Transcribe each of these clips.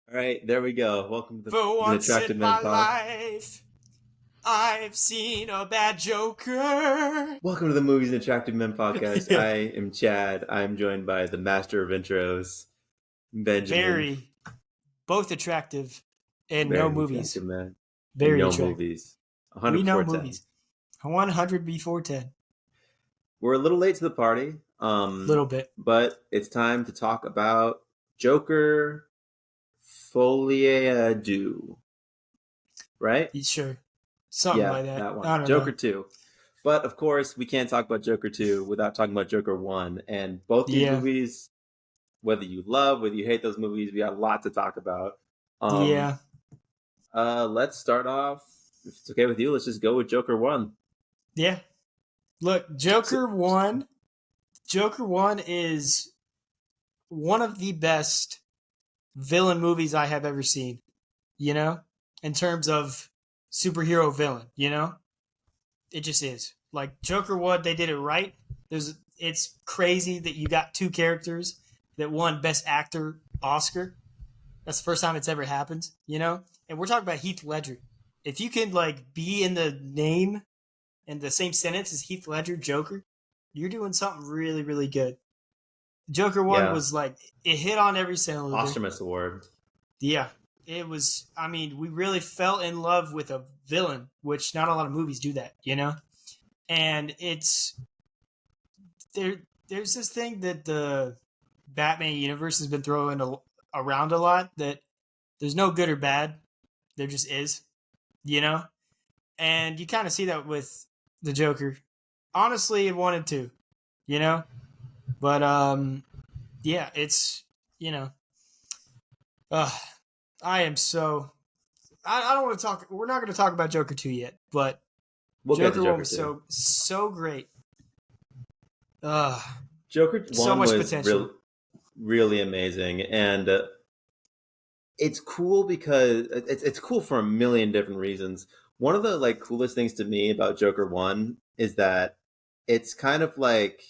All right, there we go. Welcome to For the once Attractive in Men my Pod. life, I've seen a bad Joker. Welcome to the Movies and Attractive Men podcast. I am Chad. I'm joined by the master of intros, Benjamin. Very, both attractive and no Very movies. attractive man. And Very no attractive. movies. 100 We know before 10. movies. 100 before 10. We're a little late to the party, Little bit. but it's time to talk about Joker Folie Deux. Right? Sure. Something Yeah, like that. that one. I don't Joker know. 2. But of course, we can't talk about Joker 2 without talking about Joker 1. And both these Yeah. movies, whether you love, whether you hate those movies, we got a lot to talk about. Um, Yeah. let's start off. If it's okay with you, let's just go with Joker 1. Yeah. Look, So, Joker 1. Joker 1 is one of the best villain movies I have ever seen, in terms of superhero villain, It just is. Like Joker 1, they did it right. It's crazy that you got two characters that won Best Actor Oscar. That's the first time it's ever happened, And we're talking about Heath Ledger. If you can like be in the name in the same sentence as Heath Ledger, Joker, you're doing something really, really good. Joker 1 yeah, was like it hit on every cylinder. Posthumous Award. Yeah. It was I mean, we really fell in love with a villain, which not a lot of movies do that, And it's there's this thing that the Batman universe has been throwing around a lot, that there's no good or bad, there just is, you know? And you kind of see that with the Joker. Honestly, it wanted to, you know? But yeah, it's, you know, uh I am so I don't want to talk. We're not going to talk about Joker 2 yet, but We'll get to Joker 1 Joker was 2. so great. Uh Joker so 1 much was potential. really amazing. And it's cool because it's cool for a million different reasons. One of the like coolest things to me about Joker 1 is that it's kind of like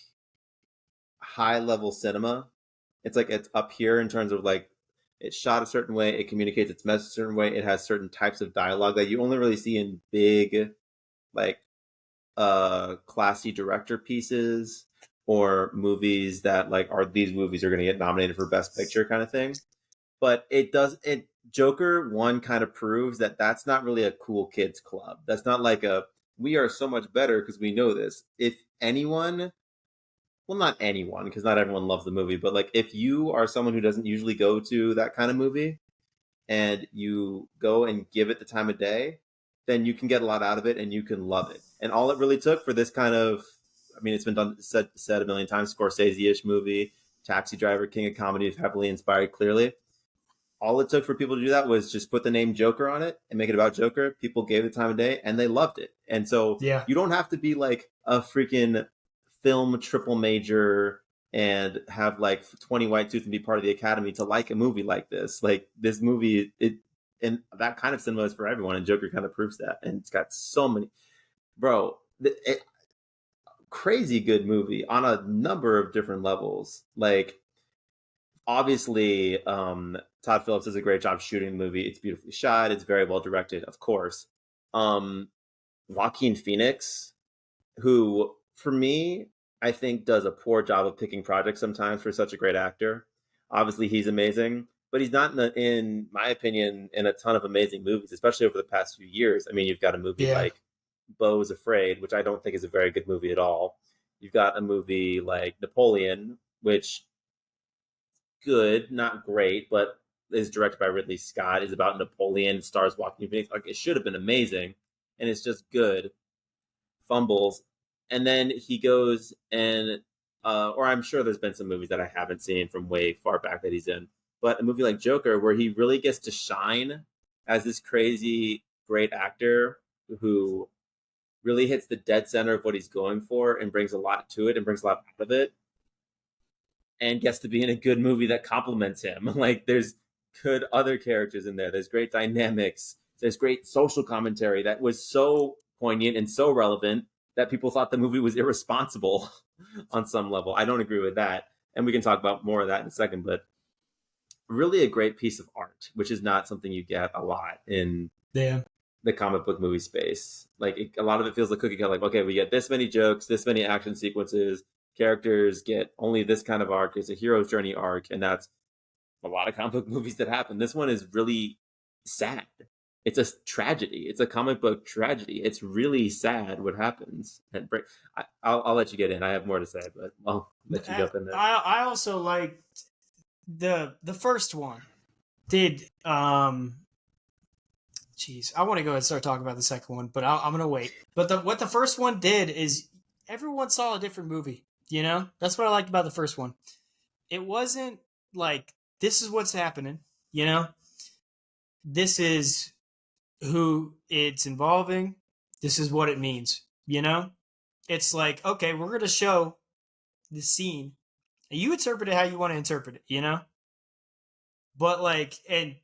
high level cinema. It's like it's up here in terms of like it's shot a certain way, it communicates its message a certain way, it has certain types of dialogue that you only really see in big like classy director pieces or movies that like are these movies are going to get nominated for best picture kind of thing. But it Joker 1 kind of proves that that's not really a cool kids club. That's not like a we are so much better because we know this. If anyone, well, not anyone, because not everyone loves the movie, but like if you are someone who doesn't usually go to that kind of movie and you go and give it the time of day, then you can get a lot out of it and you can love it. And all it really took for this kind of, I mean, it's been said a million times, Scorsese-ish movie, Taxi Driver, King of Comedy, heavily inspired, clearly. All it took for people to do that was just put the name Joker on it and make it about Joker. People gave it the time of day and they loved it. And so Yeah. you don't have to be like a freaking film triple major and have like 20 white suits and be part of the academy to like a movie like this. Like this movie, it and that kind of cinema is for everyone, and Joker kind of proves that. And it's got so many, bro. Crazy good movie on a number of different levels. Like obviously, Todd Phillips does a great job shooting the movie. It's beautifully shot. It's very well directed, of course. Um, Joaquin Phoenix, who for me, I think does a poor job of picking projects sometimes for such a great actor. Obviously, he's amazing, but he's not, in my opinion, in a ton of amazing movies, especially over the past few years. I mean, you've got a movie Yeah. like Beau is Afraid, which I don't think is a very good movie at all. You've got a movie like Napoleon, which good, not great, but is directed by Ridley Scott, is about Napoleon, stars Joaquin Phoenix. Like it should have been amazing, and it's just good. Fumbles, and then he goes and, or I'm sure there's been some movies that I haven't seen from way far back that he's in, but a movie like Joker where he really gets to shine as this crazy great actor who really hits the dead center of what he's going for and brings a lot to it and brings a lot out of it and gets to be in a good movie that complements him. Like there's good other characters in there. There's great dynamics. There's great social commentary that was so poignant and so relevant that people thought the movie was irresponsible on some level. I don't agree with that. And we can talk about more of that in a second, but really a great piece of art. art, which is not something you get a lot in Yeah. the comic book movie space. Like a lot of it feels like cookie cutter. Like, okay, we get this many jokes, this many action sequences. Characters get only this kind of arc. It's a hero's journey arc, and that's a lot of comic book movies that happen. This one is really sad. It's a tragedy. It's a comic book tragedy. It's really sad what happens. And I'll let you get in. I have more to say, but I'll let you jump in there. I also like the first one. Did Jeez, I want to go ahead and start talking about the second one, but I'm gonna wait. But what the first one did is everyone saw a different movie. You know, that's what I liked about the first one. It wasn't like this is what's happening. You know, this is who it's involving. This is what it means. You know, it's like okay, we're gonna show the scene, and you interpret it how you want to interpret it. You know, but like, and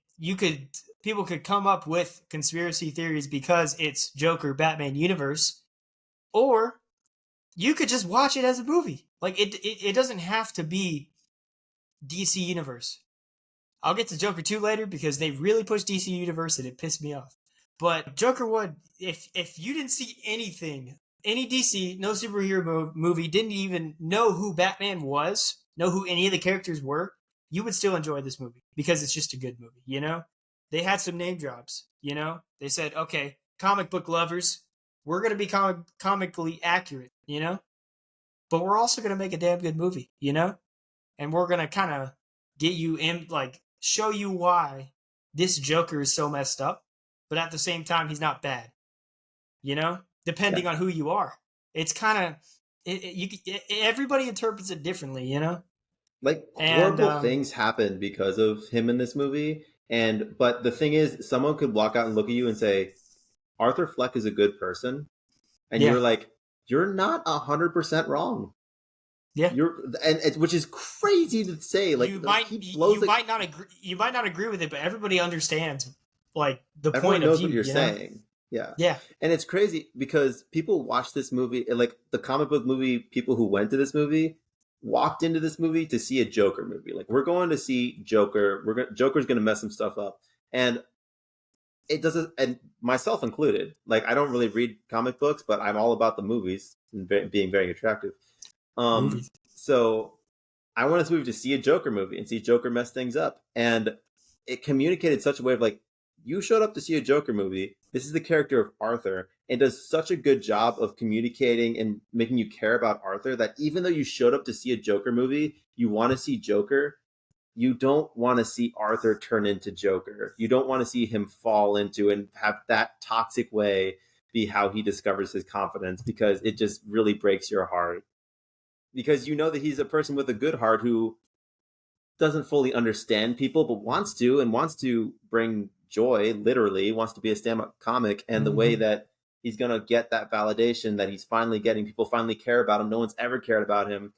people could come up with conspiracy theories because it's Joker Batman universe, or you could just watch it as a movie. Like it doesn't have to be DC universe. I'll get to Joker 2 later because they really pushed DC universe and it pissed me off. But Joker 1, if you didn't see anything, any DC, no superhero movie, didn't even know who Batman was, know who any of the characters were, you would still enjoy this movie because it's just a good movie, you know? They had some name drops, you know? They said, okay, comic book lovers, we're going to be comically accurate, you know? But we're also going to make a damn good movie, you know? And we're going to kind of get you in, like, show you why this Joker is so messed up, but at the same time, he's not bad, you know? Depending on who you are. It's kind of, everybody interprets it differently, you know? Like, horrible things happen because of him in this movie. But the thing is, someone could walk out and look at you and say, Arthur Fleck is a good person. And you're like, you're not 100% wrong. Yeah. Which is crazy to say. Like, you might not agree with it, but everybody understands like the everyone point knows of view, what you're you saying. Yeah. Yeah. And it's crazy because people watch this movie, like the comic book movie, people who went to this movie walked into this movie to see a Joker movie. Like, we're going to see Joker. Joker's going to mess some stuff up. And it doesn't, and myself included, like, I don't really read comic books, but I'm all about the movies and being very attractive. So I wanted this movie to see a Joker movie and see Joker mess things up. And it communicated such a way of like, you showed up to see a Joker movie. This is the character of Arthur, and does such a good job of communicating and making you care about Arthur that even though you showed up to see a Joker movie, you want to see Joker. You don't want to see Arthur turn into Joker. You don't want to see him fall into and have that toxic way be how he discovers his confidence, because it just really breaks your heart. Because you know that he's a person with a good heart who doesn't fully understand people, but wants to bring joy, literally, wants to be a stand-up comic. And the way that he's going to get that validation that he's finally getting, people finally care about him, no one's ever cared about him,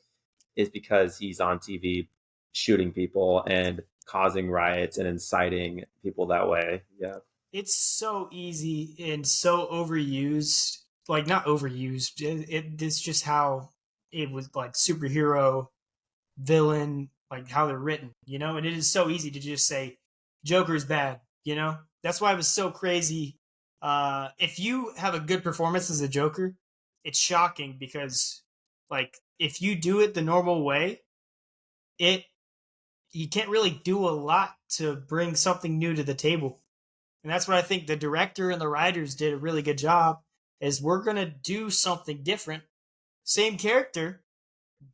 is because he's on TV shooting people and causing riots and inciting people that way. Yeah. It's so easy and so overused. Like, not overused. It's just how it was, like, superhero, villain, like how they're written, you know? And it is so easy to just say, Joker's bad, you know? That's why it was so crazy. If you have a good performance as a Joker, it's shocking because, like, if you do it the normal way, you can't really do a lot to bring something new to the table. And that's what I think the director and the writers did a really good job, is we're going to do something different. Same character,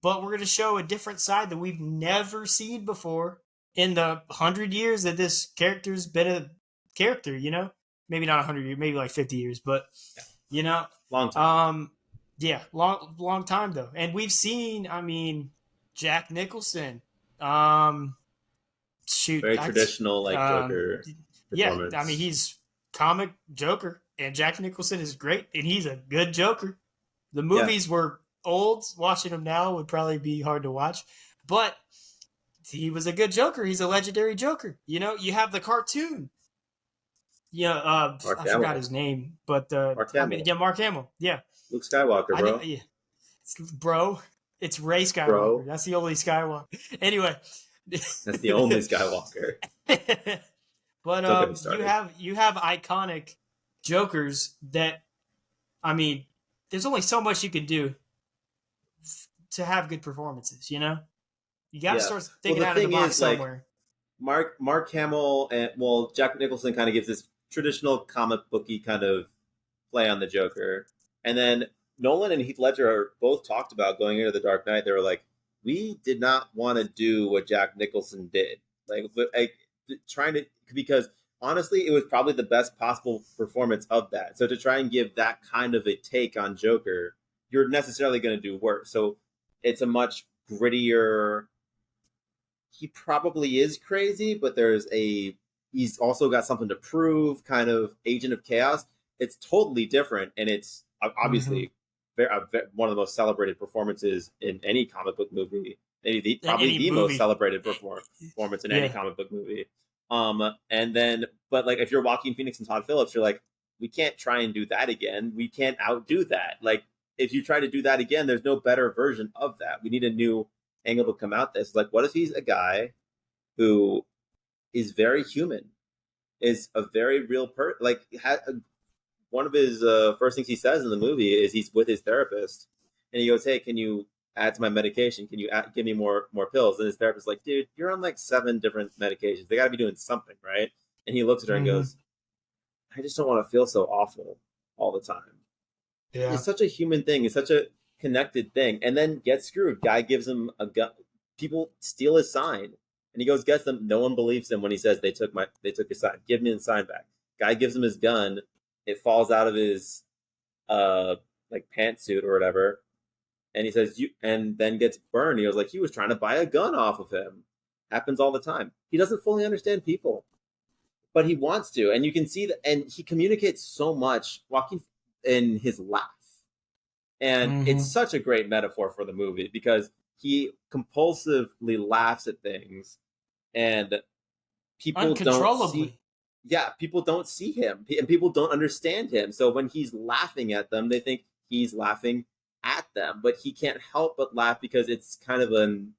but we're going to show a different side that we've never seen before in the 100 years that this character's been a character, you know? Maybe not 100 years, maybe like 50 years, but, you know? Long time. Yeah, long time, though. And we've seen, I mean, Jack Nicholson. Very traditional, like, Joker performance. Yeah, I mean, he's comic Joker, and Jack Nicholson is great, and he's a good Joker. The movies were old. Watching them now would probably be hard to watch, but he was a good Joker. He's a legendary Joker. You know, you have the cartoon. Yeah, I forgot his name, but Mark Hamill. Mark Hamill. Yeah, Luke Skywalker, bro. It's Ray Skywalker. That's the only Skywalker. Anyway, that's the only Skywalker. But Don't get me you started. have iconic Jokers that, I mean, there's only so much you can do to have good performances. You got to Yeah. start Well, thinking the out of the thing box is, like, somewhere. Mark Hamill and, well, Jack Nicholson kind of gives this traditional comic booky kind of play on the Joker, and then Nolan and Heath Ledger are both talked about going into the Dark Knight. They were like, we did not want to do what Jack Nicholson did, like trying to, because honestly, it was probably the best possible performance of that. So to try and give that kind of a take on Joker, you're necessarily going to do worse. So it's a much grittier, he probably is crazy, but he's also got something to prove, kind of agent of chaos. It's totally different, and it's Mm-hmm. obviously one of the most celebrated performances in any comic book movie. Maybe In probably any the most movie. celebrated performance in any Yeah. comic book movie. And then, but like if you're Joaquin Phoenix and Todd Phillips, you're like, we can't try and do that again. We can't outdo that. Like if you try to do that again, there's no better version of that. We need a new angle to come out this. Like, what if he's a guy who is very human, is a very real person? Like, one of his first things he says in the movie is he's with his therapist, and he goes, "Hey, can you add to my medication? Can you give me more pills?" And his therapist's like, "Dude, you're on like 7 different medications. They got to be doing something, right?" And he looks at her and Mm-hmm. goes, "I just don't want to feel so awful all the time." Yeah. It's such a human thing. It's such a connected thing. And then gets screwed. Guy gives him a gun. People steal his sign, and he goes gets them. No one believes him when he says they took his sign. Give me the sign back. Guy gives him his gun. It falls out of his uh like pantsuit or whatever, and he says you, and then gets burned. He was like he was trying to buy a gun off of him. Happens all the time. He doesn't fully understand people, but he wants to, and you can see that. And he communicates so much. Walking in his laugh, and it's Mm-hmm. such a great metaphor for the movie because he compulsively laughs at things, and people don't see, Uncontrollably. yeah, people don't see him, and people don't understand him. So when he's laughing at them, they think he's laughing at them, but he can't help but laugh because it's kind of an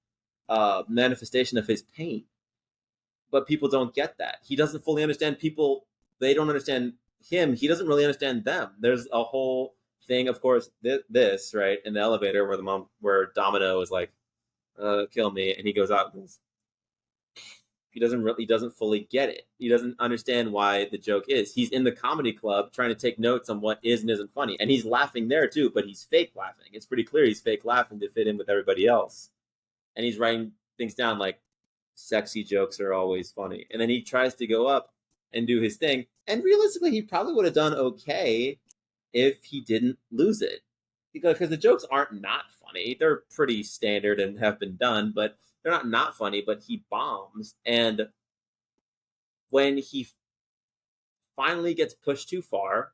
manifestation of his pain. But people don't get that. He doesn't fully understand people. They don't understand him. He doesn't really understand them. There's a whole thing, of course, this right in the elevator where Domino is like, kill me, and he goes out and goes, he doesn't fully get it. He doesn't understand why the joke is. He's in the comedy club trying to take notes on what is and isn't funny, and he's laughing there too, but he's fake laughing. It's pretty clear he's fake laughing to fit in with everybody else, and he's writing things down like sexy jokes are always funny. And then he tries to go up and do his thing. And realistically, he probably would have done okay if he didn't lose it. Because the jokes aren't not funny. They're pretty standard and have been done, but they're not funny. But he bombs. And when he finally gets pushed too far,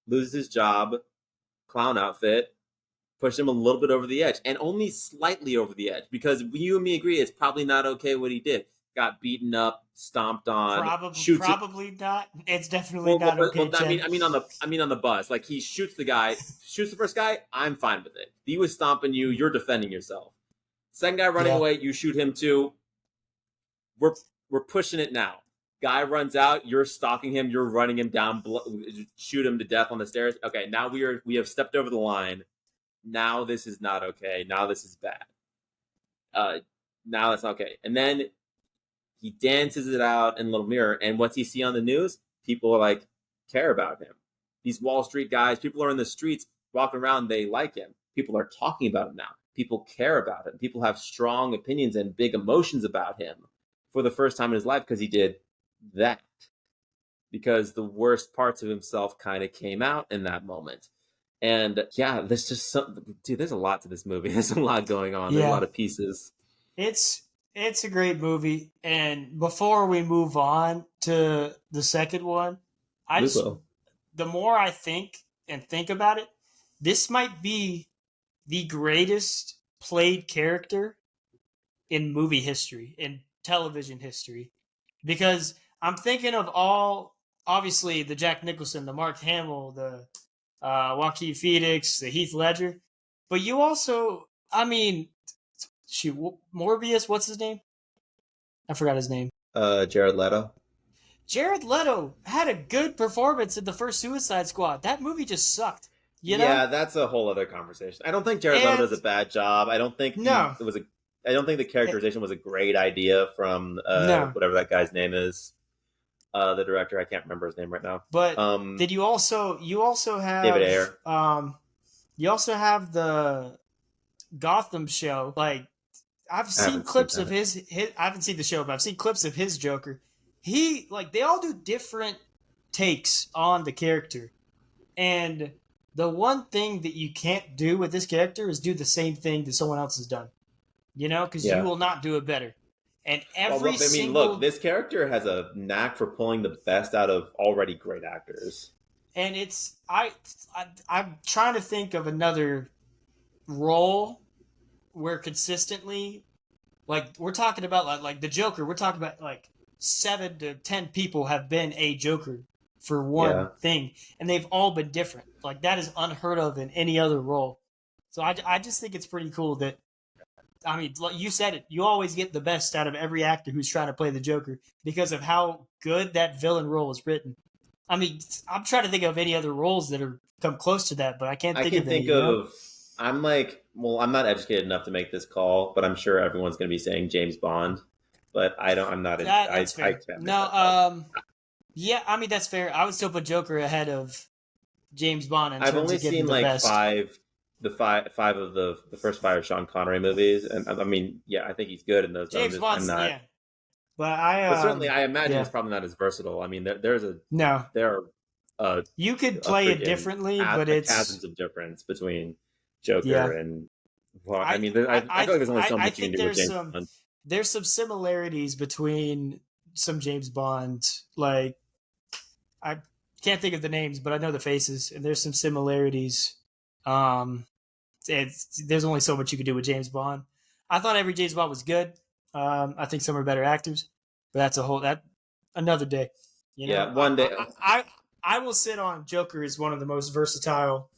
loses his job, clown outfit, pushed him a little bit over the edge, and only slightly over the edge, because you and me agree it's probably not okay what he did. Got beaten up, stomped on, shoots it. Probably not. It's definitely Well, not okay, I mean, Chen. on the bus, like he shoots the guy, shoots the first guy. I'm fine with it. He was stomping you. You're defending yourself. Second guy running Yeah. away, you shoot him too. We're we're pushing it now. Guy runs out. You're stalking him. You're running him down. Shoot him to death on the stairs. Okay, now we have stepped over the line. Now this is not okay. Now this is bad. Uh, now it's not okay. And then he dances it out in a little mirror. And what's he see on the news? People are like care about him. These Wall Street guys, people are in the streets walking around. They like him. People are talking about him now. People care about him. People have strong opinions and big emotions about him for the first time in his life because he did that. Because the worst parts of himself kind of came out in that moment. And yeah, there's just some, dude, there's a lot to this movie. There's a lot going on. There's a Yeah. lot of pieces. It's it's a great movie. And before we move on to the second one, I We just will. the more I think about it, this might be the greatest played character in movie history, in television history. Because I'm thinking of all, obviously, the Jack Nicholson, the Mark Hamill, the Joaquin Phoenix, the Heath Ledger. But you also, I mean, shoot, Morbius, what's his name? I forgot his name. Jared Leto. Jared Leto had a good performance in the first Suicide Squad. That movie just sucked, you know? Yeah, that's a whole other conversation. I don't think Jared Leto And does a bad job. I don't think no, I don't think the eh, characterization was a great idea from no. whatever that guy's name is. The director, I can't remember his name right now. But Um, did you also David have Ayer. you also have the Gotham show. Like I've I seen haven't seen clips of that. his I haven't seen the show, but I've seen clips of his Joker. He like they all do different takes on the character. And the one thing that you can't do with this character is do the same thing that someone else has done. You know, because you Yeah. will not do it better. And Well, every look, I mean, look, single this character has a knack for pulling the best out of already great actors. and it's I'm trying to think of another role where consistently like we're talking about like the Joker, we're talking about like 7 to 10 people have been a Joker for one Yeah. thing, and they've all been different. Like that is unheard of in any other role. So I just think it's pretty cool that I mean, like you said it. You always get the best out of every actor who's trying to play the Joker because of how good that villain role is written. I mean, I'm trying to think of any other roles that are come close to that, but I can't I think can of any. think You know? of. I'm like, well, I'm not educated enough to make this call, but I'm sure everyone's going to be saying James Bond. But I don't. I'm not. That's I fair. can't make No, that call. yeah, I mean that's fair. I would still put Joker ahead of James Bond in I've terms only of getting seen the like best. five of the first five Sean Connery movies, and I mean, yeah, I think he's good in those. But James I'm Bond's not. yeah, but I But certainly, I imagine yeah it's probably not as versatile. I mean, no, there are a, you could a play it freaking differently, but it's chasms of difference between Joker yeah. and. Well, I mean, I feel like there's only so I much you can think do with James Bond. there's some similarities between some James Bond. Like I can't think of the names, but I know the faces, and there's some similarities. Um, there's only so much you can do with James Bond. I thought every James Bond was good. I think some are better actors, but that's a whole that another day. You know, Yeah, one day. I will sit on Joker as one of the most versatile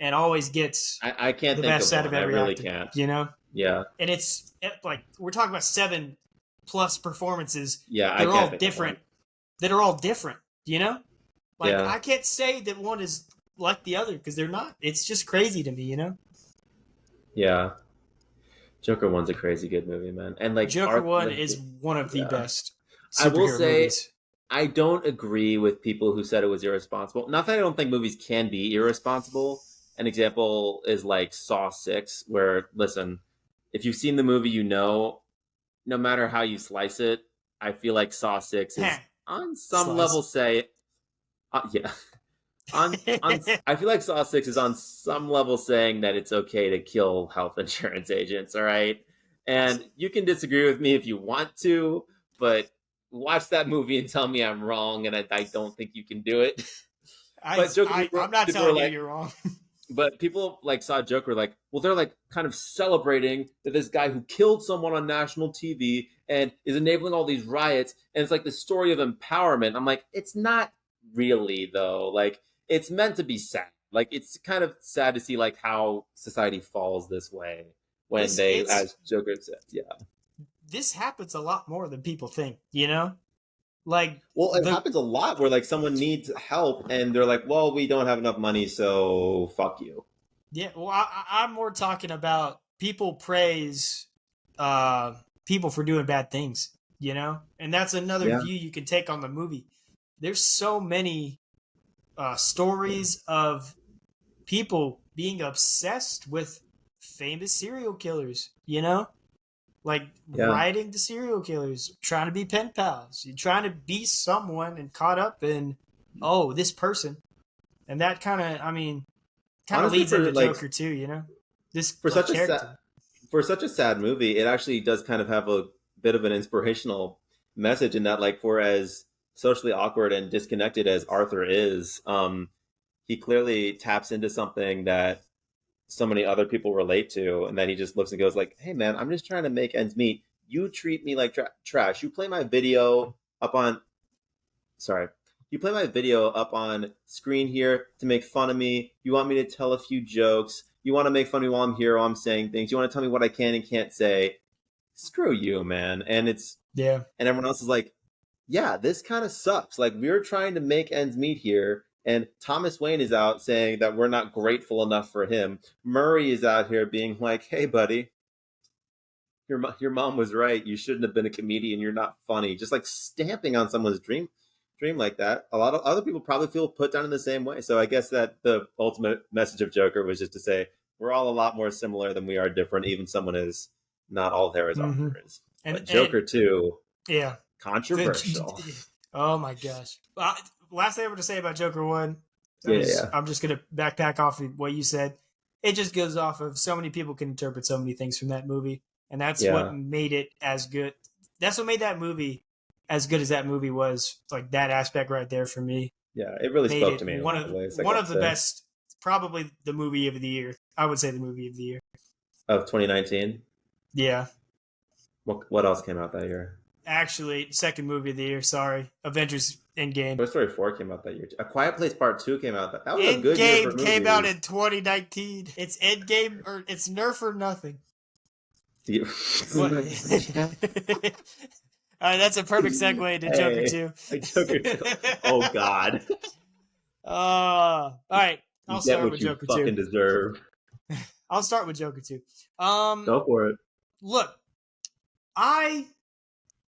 and always gets I can't the think best of out of one. I every really actor. can't. You know, Yeah, and it's like we're talking about 7+ performances. yeah, I They're can't all think of one. different. That are all different. You know, like Yeah, I can't say that one is like the other because they're not. It's just crazy to me. You know. yeah. Joker one's a crazy good movie, man. And like Joker art, One like is one of the yeah. best I will superhero say movies. I don't agree with people who said it was irresponsible. Not that I don't think movies can be irresponsible. An example is like Saw 6, where listen, if you've seen the movie, you know, no matter how you slice it, I feel like Saw 6 Heh, is on some level slice. say yeah. On I feel like Saw 6 is on some level saying that it's okay to kill health insurance agents, all right? And you can disagree with me if you want to, but watch that movie and tell me I'm wrong, and I don't think you can do it. But Joker I'm not people are telling you like, you're wrong. but people like saw Joker like, well, they're like kind of celebrating that this guy who killed someone on national TV and is enabling all these riots, and it's like the story of empowerment. I'm like, it's not really though. Like, it's meant to be sad. Like, it's kind of sad to see like how society falls this way when this they, it's as Joker said, yeah. this happens a lot more than people think. You know, like Well, it the happens a lot where like someone needs help and they're like, well, we don't have enough money, so fuck you. yeah. Well, I'm more talking about people praise uh people for doing bad things. You know, and that's another Yeah, view you can take on the movie. There's so many stories of people being obsessed with famous serial killers, you know? Like yeah. riding the serial killers, trying to be pen pals, you're trying to be someone and caught up in, oh, this person. And that kind of, I mean, kind of Honestly, leads for into like Joker too, you know? This for like such a sad character. for such a sad movie, it actually does kind of have a bit of an inspirational message in that, like, for as socially awkward and disconnected as Arthur is, he clearly taps into something that so many other people relate to, and that he just looks and goes like, "Hey, man, I'm just trying to make ends meet. You treat me like trash. You play my video up on sorry." You play my video up on screen here to make fun of me. You want me to tell a few jokes. You want to make fun of me while I'm here, while I'm saying things. You want to tell me what I can and can't say. Screw you, man. And Yeah. everyone else is like, yeah, this kind of sucks. Like, we're trying to make ends meet here, and Thomas Wayne is out saying that we're not grateful enough for him. Murray is out here being like, hey, buddy, your mom was right. You shouldn't have been a comedian. You're not funny. Just like stamping on someone's dream like that. A lot of other people probably feel put down in the same way. So I guess that the ultimate message of Joker was just to say we're all a lot more similar than we are different. Even someone is not all there as Mm-hmm. Arthur is. But And Joker 2, yeah, controversial. oh my gosh. Last thing I want to say about Joker 1 is Yeah. I'm just going to backpack off of what you said. It just goes off of so many people can interpret so many things from that movie. And that's what Yeah. made it as good. That's what made that movie as good as that movie was. Like that aspect right there for me Yeah. It really made spoke to it me in a one lot of of ways, I one gotta of the say. best, probably the movie of the year. I would say the movie of the year. Of 2019. Yeah. What else came out that year? Actually, second movie of the year. Sorry, Avengers Endgame. Toy Story 4 came out that year. A Quiet Place Part 2 came out. That was a good year for Endgame came out movies. in 2019. It's Endgame or it's Nerf or nothing. What? All right, that's a perfect segue into Joker Hey, 2. Joker 2. Oh, God. All right, You I'll get start what with you Joker 2. fucking deserve. I'll start with Joker 2. Go for it. Look, I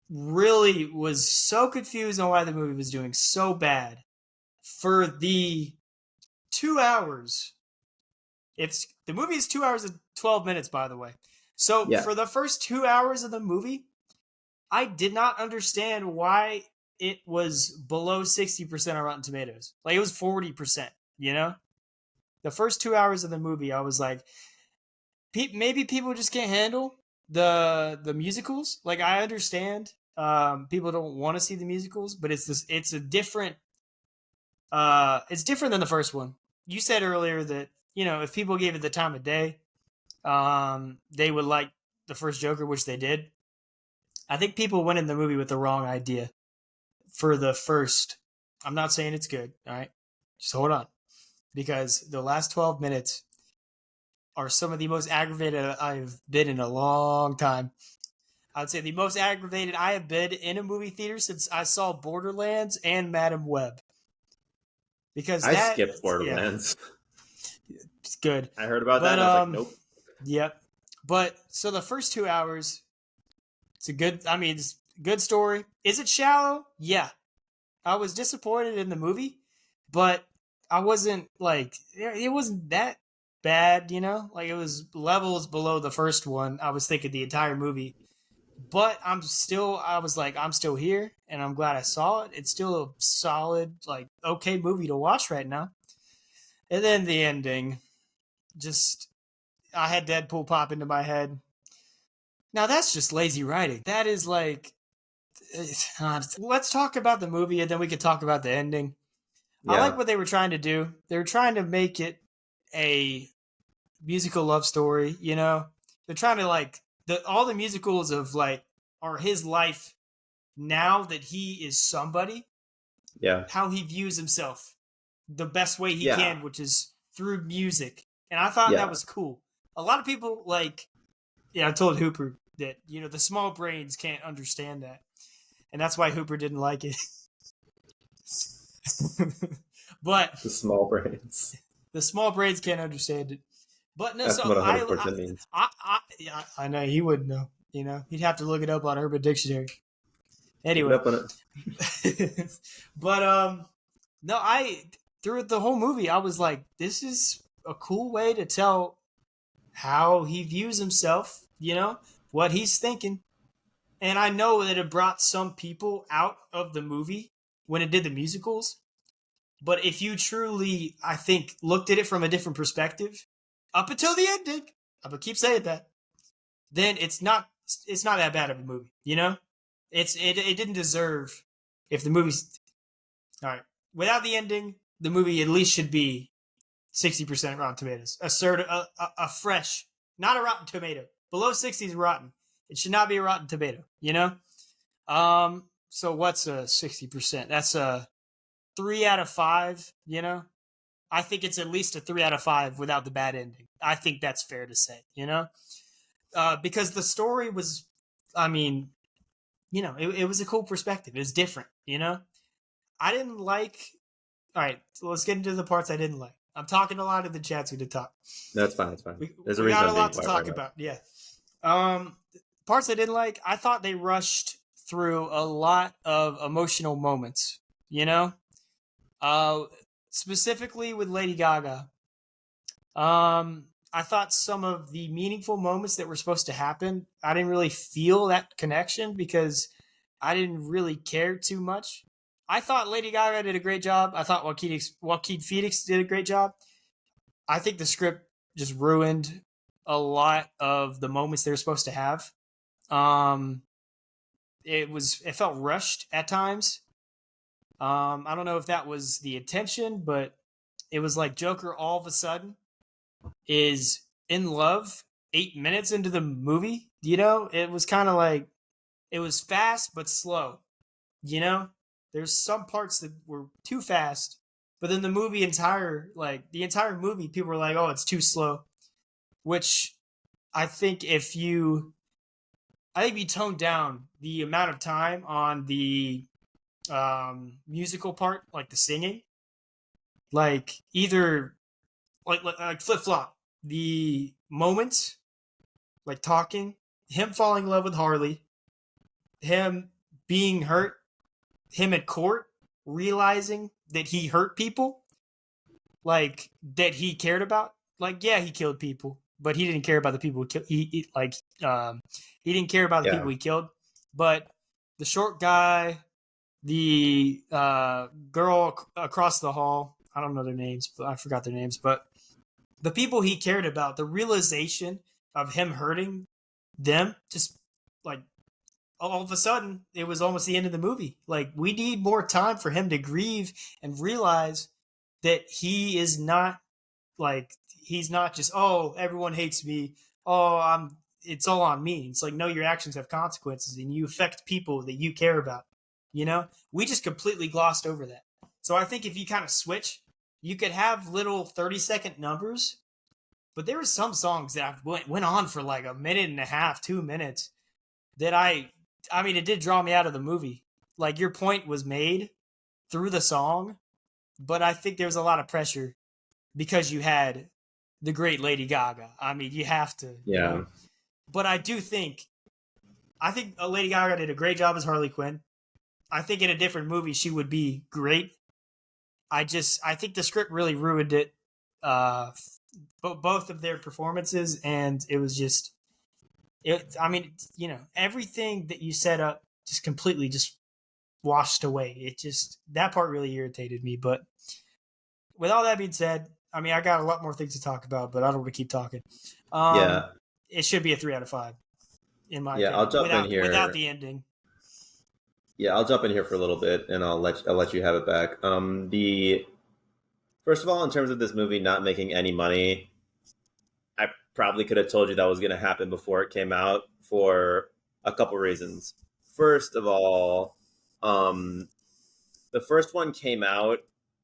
really was so confused on why the movie was doing so bad for the 2 hours. If the movie is 2 hours and 12 minutes, by the way. So Yeah. for the first 2 hours of the movie, I did not understand why it was below 60% on Rotten Tomatoes. Like it was 40%, you know? The first 2 hours of the movie, I was like, maybe people just can't handle the musicals. Like I understand people don't want to see the musicals, but it's a different it's different than the first one. You said earlier that, you know, if people gave it the time of day, they would like the first Joker, which they did. I think people went in the movie with the wrong idea for the first. I'm not saying it's good, all right? Just hold on. Because the last 12 minutes are some of the most aggravated I've been in a long time. I would say the most aggravated I have been in a movie theater since I saw Borderlands and Madam Web. Because I that, skipped yeah, Borderlands. it's good. I heard about that But and I was like, nope. yep. But so the first 2 hours, it's a good. I mean, it's a good story. Is it shallow? Yeah. I was disappointed in the movie, but I wasn't like it wasn't that bad, you know. Like it was levels below the first one. I was thinking the entire movie, but I was like, I'm still here, and I'm glad I saw it. It's still a solid, like, okay movie to watch right now. And then the ending, just I had Deadpool pop into my head. Now that's just lazy writing. That is like, let's talk about the movie and then we could talk about the ending. I like Yeah. what they were trying to do. They were trying to make it a musical love story, you know? They're trying to like all the musicals of like are his life now that he is somebody, Yeah. how he views himself the best way he Yeah. can, which is through music. And I thought that Yeah. was cool. A lot of people like, yeah, I told Hooper that, you know, the small brains can't understand that. And that's why Hooper didn't like it. But The small brains. the small brains can't understand it. But no, That's so what 100% means. yeah, I know he wouldn't know. You know, he'd have to look it up on Urban Dictionary. Look it Anyway, up on it. but no, I through the whole movie, I was like, this is a cool way to tell how he views himself. You know, what he's thinking, and I know that it brought some people out of the movie when it did the musicals. But if you truly, I think, looked at it from a different perspective, up until the ending, I'm gonna keep saying that, then it's not that bad of a movie. You know, it didn't deserve if the movie's all right without the ending, the movie at least should be 60% Rotten Tomatoes. A fresh, not a Rotten Tomato. Below 60 is rotten. It should not be a Rotten Tomato. You know. So what's a 60%? That's a 3 out of 5. You know. I think it's at least a 3 out of 5 without the bad ending. I think that's fair to say, you know, because the story was, I mean, it was a cool perspective. It was different. I didn't like. All right, so let's get into the parts I didn't like. I'm talking a lot of the chat's going to talk. No, it's fine. It's fine. We There's a we reason got a I'm being lot to quiet right talk now. about. Yeah. Parts I didn't like. I thought they rushed through a lot of emotional moments. You know, uh, specifically with Lady Gaga. I thought some of the meaningful moments that were supposed to happen, I didn't really feel that connection because I didn't really care too much. I thought Lady Gaga did a great job. I thought Joaquin Phoenix did a great job. I think the script just ruined a lot of the moments they were supposed to have. Um, it felt rushed at times. I don't know if that was the intention, but it was like Joker all of a sudden is in love 8 minutes into the movie. It was kind of like it was fast but slow. There's some parts that were too fast, but then the entire movie, people were like, "Oh, it's too slow," which I think if you tone down the amount of time on the musical part, like the singing, like either like flip flop the moments, like talking, him falling in love with Harley, him being hurt, him at court realizing that he hurt people, like that he cared about. Like, yeah, he killed people, but he didn't care about the people he didn't care about the Yeah. people he killed. But the short guy, the girl across the hall, I don't know their names, but I forgot their names. But the people he cared about, the realization of him hurting them, just like all of a sudden, it was almost the end of the movie. Like, we need more time for him to grieve and realize that he's not just, oh, everyone hates me. Oh, it's all on me. It's like, no, your actions have consequences and you affect people that you care about. We just completely glossed over that. So I think if you kind of switch, you could have little 30-second numbers, but there were some songs that went on for like a minute and a half, 2 minutes that I mean, it did draw me out of the movie. Like, your point was made through the song, but I think there was a lot of pressure because you had the great Lady Gaga. I mean, you have to. Yeah. But I think Lady Gaga did a great job as Harley Quinn. I think in a different movie she would be great. I think the script really ruined it, both of their performances, and it was just everything that you set up just completely just washed away. That part really irritated me. But with all that being said, I mean, I got a lot more things to talk about, but I don't want to keep talking. Yeah. It should be a 3 out of 5, in my Yeah. I'll opinion, jump in without here. the ending. Yeah, I'll jump in here for a little bit, and I'll let you have it back. The First of all, in terms of this movie not making any money, I probably could have told you that was going to happen before it came out for a couple reasons. First of all, um, the first one came out,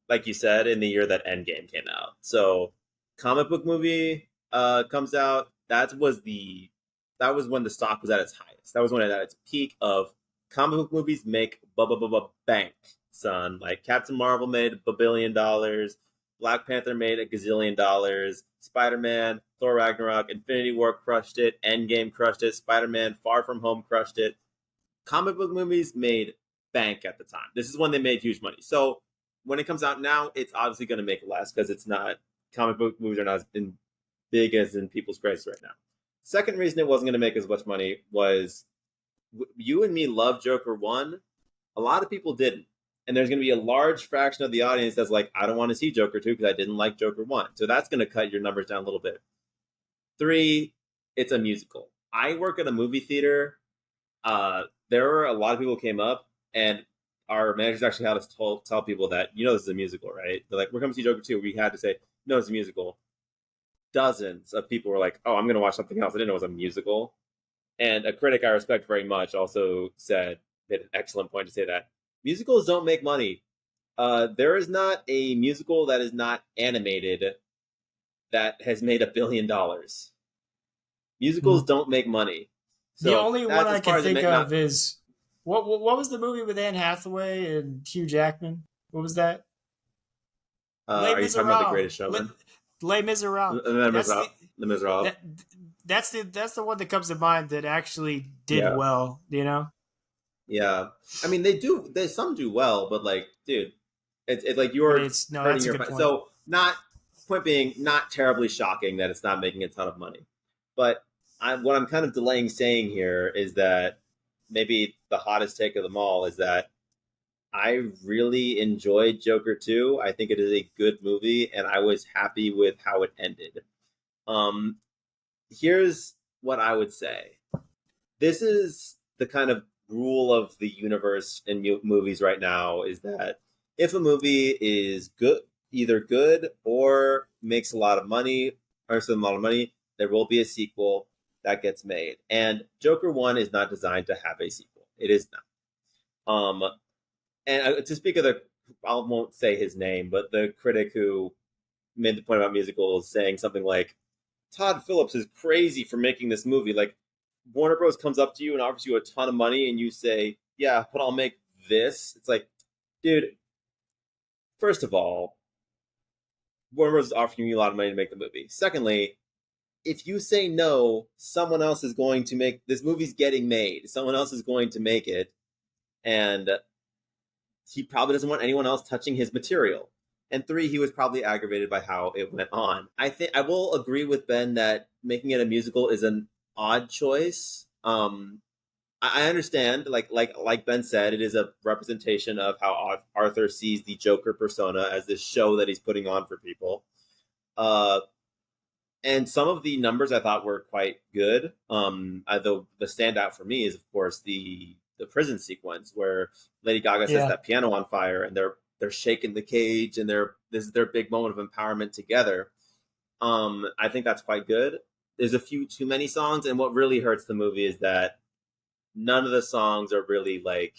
like you said, in the year that Endgame came out. So, comic book movie comes out. That was when the stock was at its highest. That was when it at its peak of comic book movies make bank, son. Like Captain Marvel made $1 billion, Black Panther made $1 gazillion, Spider Man, Thor Ragnarok, Infinity War crushed it, Endgame crushed it, Spider Man Far From Home crushed it. Comic book movies made bank at the time. This is when they made huge money. So when it comes out now, it's obviously going to make less because it's not comic book movies are not as big as in people's graces right now. Second reason it wasn't going to make as much money was you and me love Joker 1. A lot of people didn't. And there's going to be a large fraction of the audience that's like, I don't want to see Joker 2 because I didn't like Joker 1. So that's going to cut your numbers down a little bit. 3, it's a musical. I work at a movie theater. There were a lot of people who came up, and our managers actually had us tell people that, this is a musical, right? They're like, we're coming to see Joker 2. We had to say, no, it's a musical. Dozens of people were like, oh, I'm going to watch something else. I didn't know it was a musical. And a critic I respect very much also made an excellent point to say that musicals don't make money. There is not a musical that is not animated that has made $1 billion. Musicals don't make money. The So only one that's I as far can as it think make of not. is What was the movie with Anne Hathaway and Hugh Jackman? What was that? Les Are you talking about The Miserables. Greatest Showman? Les Miserables. The That's the Miserables. The Miserables. that that's the one that comes to mind that actually did Yeah, well. You know. yeah. I mean, they do. They some do well, but like, dude, it's like I mean, you're it's no. hurting That's a your. good point. So not point being, not terribly shocking that it's not making a ton of money, but what I'm kind of delaying saying here is that maybe the hottest take of them all is that I really enjoyed Joker 2. I think it is a good movie, and I was happy with how it ended. Um, Here's what I would say. This is the kind of rule of the universe in movies right now is that if a movie is good, either good or makes a lot of money, or a lot of money, there will be a sequel that gets made. And Joker 1 is not designed to have a sequel. It is not. And to speak of I won't say his name, but the critic who made the point about musicals saying something like, Todd Phillips is crazy for making this movie. Like, Warner Bros. Comes up to you and offers you a ton of money, and you say, yeah, but I'll make this. It's like, dude, first of all, Warner Bros. Is offering you a lot of money to make the movie. Secondly, if you say no, someone else is going to make this movie's getting made. Someone else is going to make it, and he probably doesn't want anyone else touching his material. And three, he was probably aggravated by how it went on. I think I will agree with Ben that making it a musical is an odd choice. I understand, like Ben said, it is a representation of how Arthur sees the Joker persona as this show that he's putting on for people. Uh, and some of the numbers I thought were quite good. The standout for me is, of course, the prison sequence where Lady Gaga sets Yeah. that piano on fire, and they're shaking the cage, and this is their big moment of empowerment together. I think that's quite good. There's a few too many songs, and what really hurts the movie is that none of the songs are really like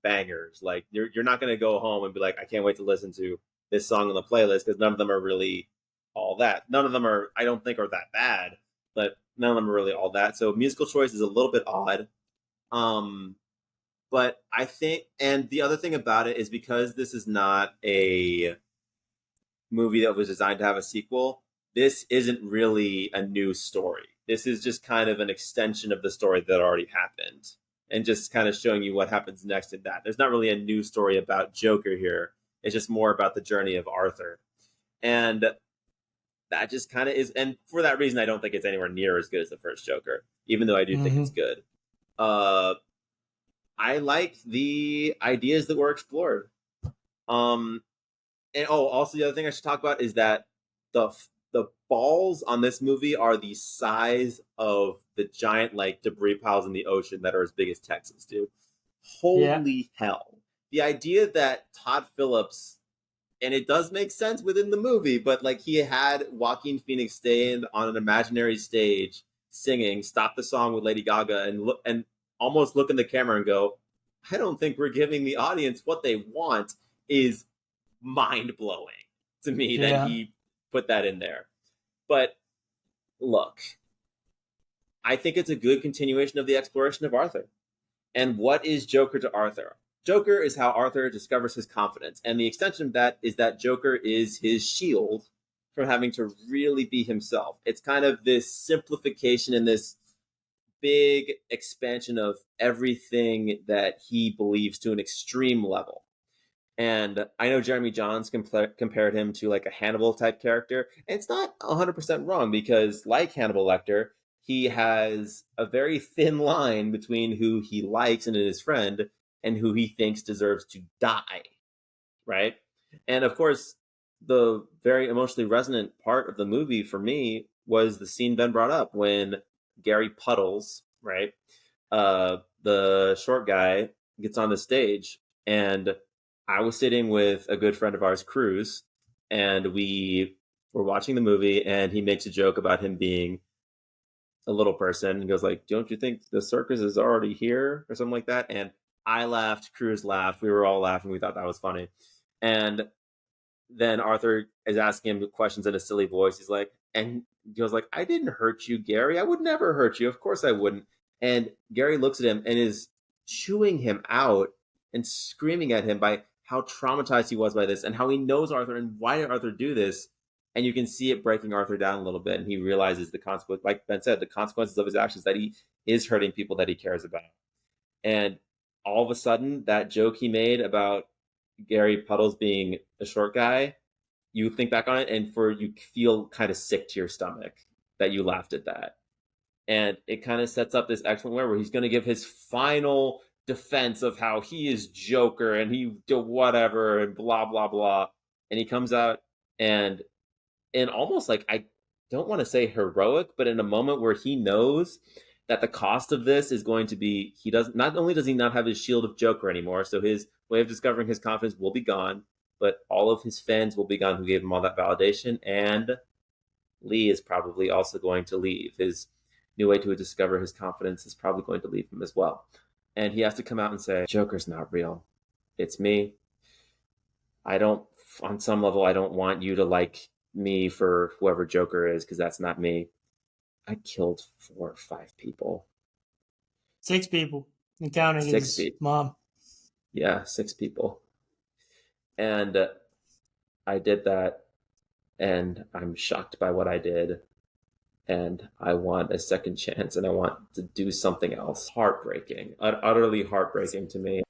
bangers. Like you're not going to go home and be like, I can't wait to listen to this song on the playlist, because none of them are really all that. None of them are, I don't think, are that bad, but none of them are really all that. So musical choice is a little bit odd. Um, but I think, and the other thing about it is because this is not a movie that was designed to have a sequel, this isn't really a new story. This is just kind of an extension of the story that already happened and just kind of showing you what happens next in that. There's not really a new story about Joker here. It's just more about the journey of Arthur. And that just kind of is, and for that reason, I don't think it's anywhere near as good as the first Joker, even though I do think Mm-hmm. it's good. Uh, I like the ideas that were explored. Um, and also the other thing I should talk about is that the the balls on this movie are the size of the giant like debris piles in the ocean that are as big as Texas, dude. Yeah. Holy hell! The idea that Todd Phillips, and it does make sense within the movie, but like he had Joaquin Phoenix stand on an imaginary stage singing "Stop the Song" with Lady Gaga and look and almost look in the camera and go, "I don't think we're giving the audience what they want," is mind blowing to me that Yeah. he put that in there. But look, I think it's a good continuation of the exploration of Arthur. And what is Joker to Arthur? Joker is how Arthur discovers his confidence. And the extension of that is that Joker is his shield from having to really be himself. It's kind of this simplification and this big expansion of everything that he believes to an extreme level. And I know Jeremy Johns compared him to like a Hannibal type character. And it's not 100% wrong because, like Hannibal Lecter, he has a very thin line between who he likes and is his friend and who he thinks deserves to die, right? And of course, the very emotionally resonant part of the movie for me was the scene Ben brought up when Gary Puddles, right, the short guy, gets on the stage, and I was sitting with a good friend of ours, Cruz, and we were watching the movie, and he makes a joke about him being a little person and goes like, "Don't you think the circus is already here?" or something like that. And I laughed, Cruz laughed, we were all laughing, we thought that was funny. And then Arthur is asking him questions in a silly voice. He's like, and he goes like, "I didn't hurt you, Gary. I would never hurt you. Of course I wouldn't." And Gary looks at him and is chewing him out and screaming at him by how traumatized he was by this and how he knows Arthur and why did Arthur do this. And you can see it breaking Arthur down a little bit, and he realizes the consequence, like Ben said, the consequences of his actions, that he is hurting people that he cares about. And all of a sudden, that joke he made about Gary Puddles being a short guy, you think back on it, and you feel kind of sick to your stomach that you laughed at that. And it kind of sets up this excellent way where he's going to give his final defense of how he is Joker and he do whatever and blah blah blah. And he comes out and in almost like, I don't want to say heroic, but in a moment where he knows that the cost of this is going to be, he does not only does he not have his shield of Joker anymore, so his way of discovering his confidence will be gone, but all of his fans will be gone who gave him all that validation, and Lee is probably also going to leave. His new way to discover his confidence is probably going to leave him as well. And he has to come out and say, Joker's not real. It's me. On some level, I don't want you to like me for whoever Joker is, because that's not me. I killed 4 or 5 people. 6 people. And counting 6 his people. mom. Yeah, 6 people. And I did that, and I'm shocked by what I did. And I want a second chance, and I want to do something else. Heartbreaking. Utterly heartbreaking to me.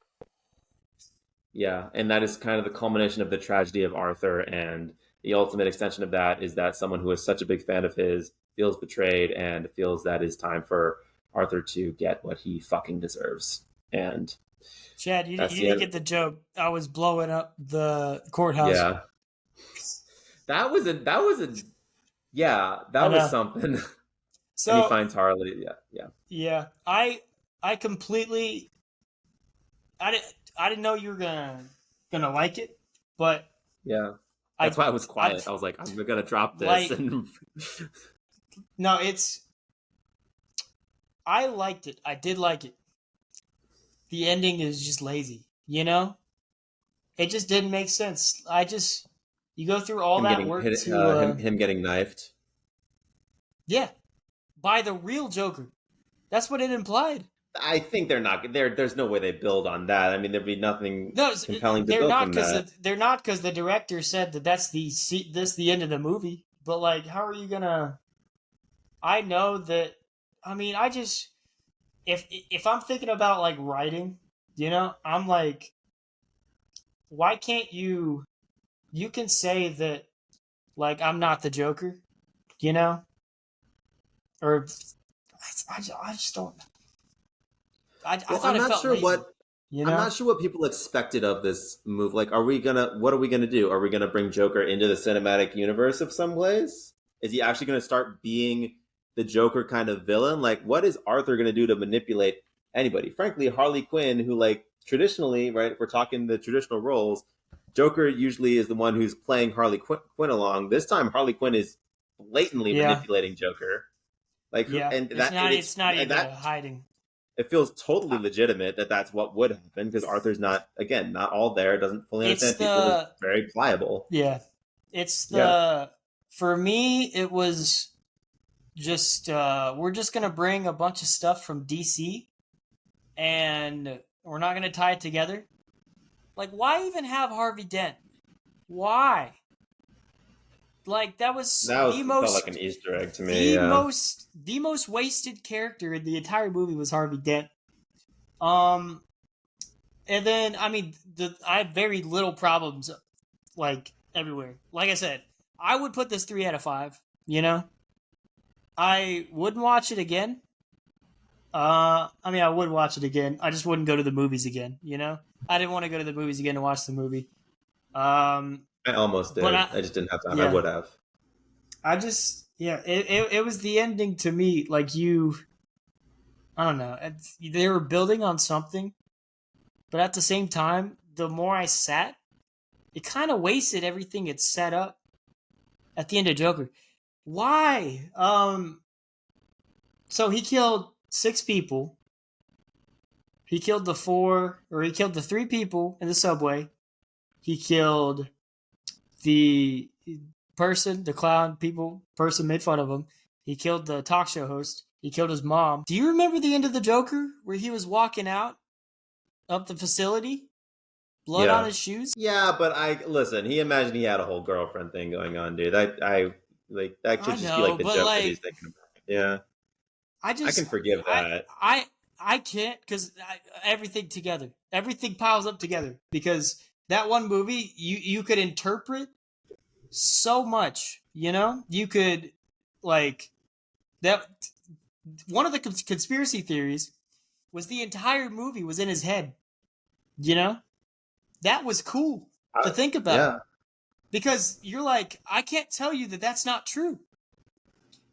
Yeah, and that is kind of the culmination of the tragedy of Arthur, and the ultimate extension of that is that someone who is such a big fan of his feels betrayed and feels that it's time for Arthur to get what he fucking deserves. And Chad, you didn't get the joke. I was blowing up the courthouse. Yeah. That was something. So, and he finds Harley. Yeah. Yeah. I completely I didn't know you were gonna like it, but yeah. That's why I was quiet. I was like, I'm gonna drop this. No, I liked it. I did like it. The ending is just lazy, you know? It just didn't make sense. You go through all that work to him getting knifed. Yeah. By the real Joker. That's what it implied. I think they're not. There's no way they build on that. I mean, there'd be nothing compelling to build from that. They're not, because the director said that's the end of the movie. But like, how are you gonna? I know that. I mean, if I'm thinking about like writing, you know, I'm like, why can't you? You can say that, like, I'm not the Joker, you know, or I just don't. I thought I'm it not felt sure lazy, what you know? I'm not sure what people expected of this move. Like, what are we gonna do? Are we gonna bring Joker into the cinematic universe of some ways? Is he actually gonna start being the Joker kind of villain? Like, what is Arthur gonna do to manipulate anybody? Frankly, Harley Quinn, who, like, traditionally, right, if we're talking the traditional roles, Joker usually is the one who's playing Harley Quinn along. This time, Harley Quinn is blatantly manipulating Joker. Like, and it's not even hiding. It feels totally legitimate that that's what would happen, because Arthur's not all there, doesn't fully understand people, is very pliable. Yeah. For me, it was just, we're just going to bring a bunch of stuff from DC and we're not going to tie it together. Like, why even have Harvey Dent? Why? Like, that felt like an Easter egg to me. The most wasted character in the entire movie was Harvey Dent. And then, I mean, I had very little problems, like, everywhere. Like I said, I would put this 3 out of 5, you know? I wouldn't watch it again. I mean, I would watch it again. I just wouldn't go to the movies again, you know? I didn't want to go to the movies again to watch the movie. I almost did. I just didn't have time. Yeah. I would have. It was the ending to me. Like, I don't know. They were building on something, but at the same time, the more I sat, it kind of wasted everything it set up at the end of Joker. Why? So he killed 6 people. He killed the 3 people in the subway. He killed the person made fun of him. He killed the talk show host. He killed his mom. Do you remember the end of the Joker where he was walking out of the facility, blood on Yeah. his shoes. Yeah, but I listen. He imagined he had a whole girlfriend thing going on, dude. I like that I could just be like know, the but joke that he's like, thinking about. Yeah, I I just, can forgive I, that. I, I can't because everything together, everything piles up together because that one movie, you could interpret so much. You know, you could like that. One of the conspiracy theories was the entire movie was in his head. You know, that was cool to think about Yeah. because you're like, I can't tell you that that's not true.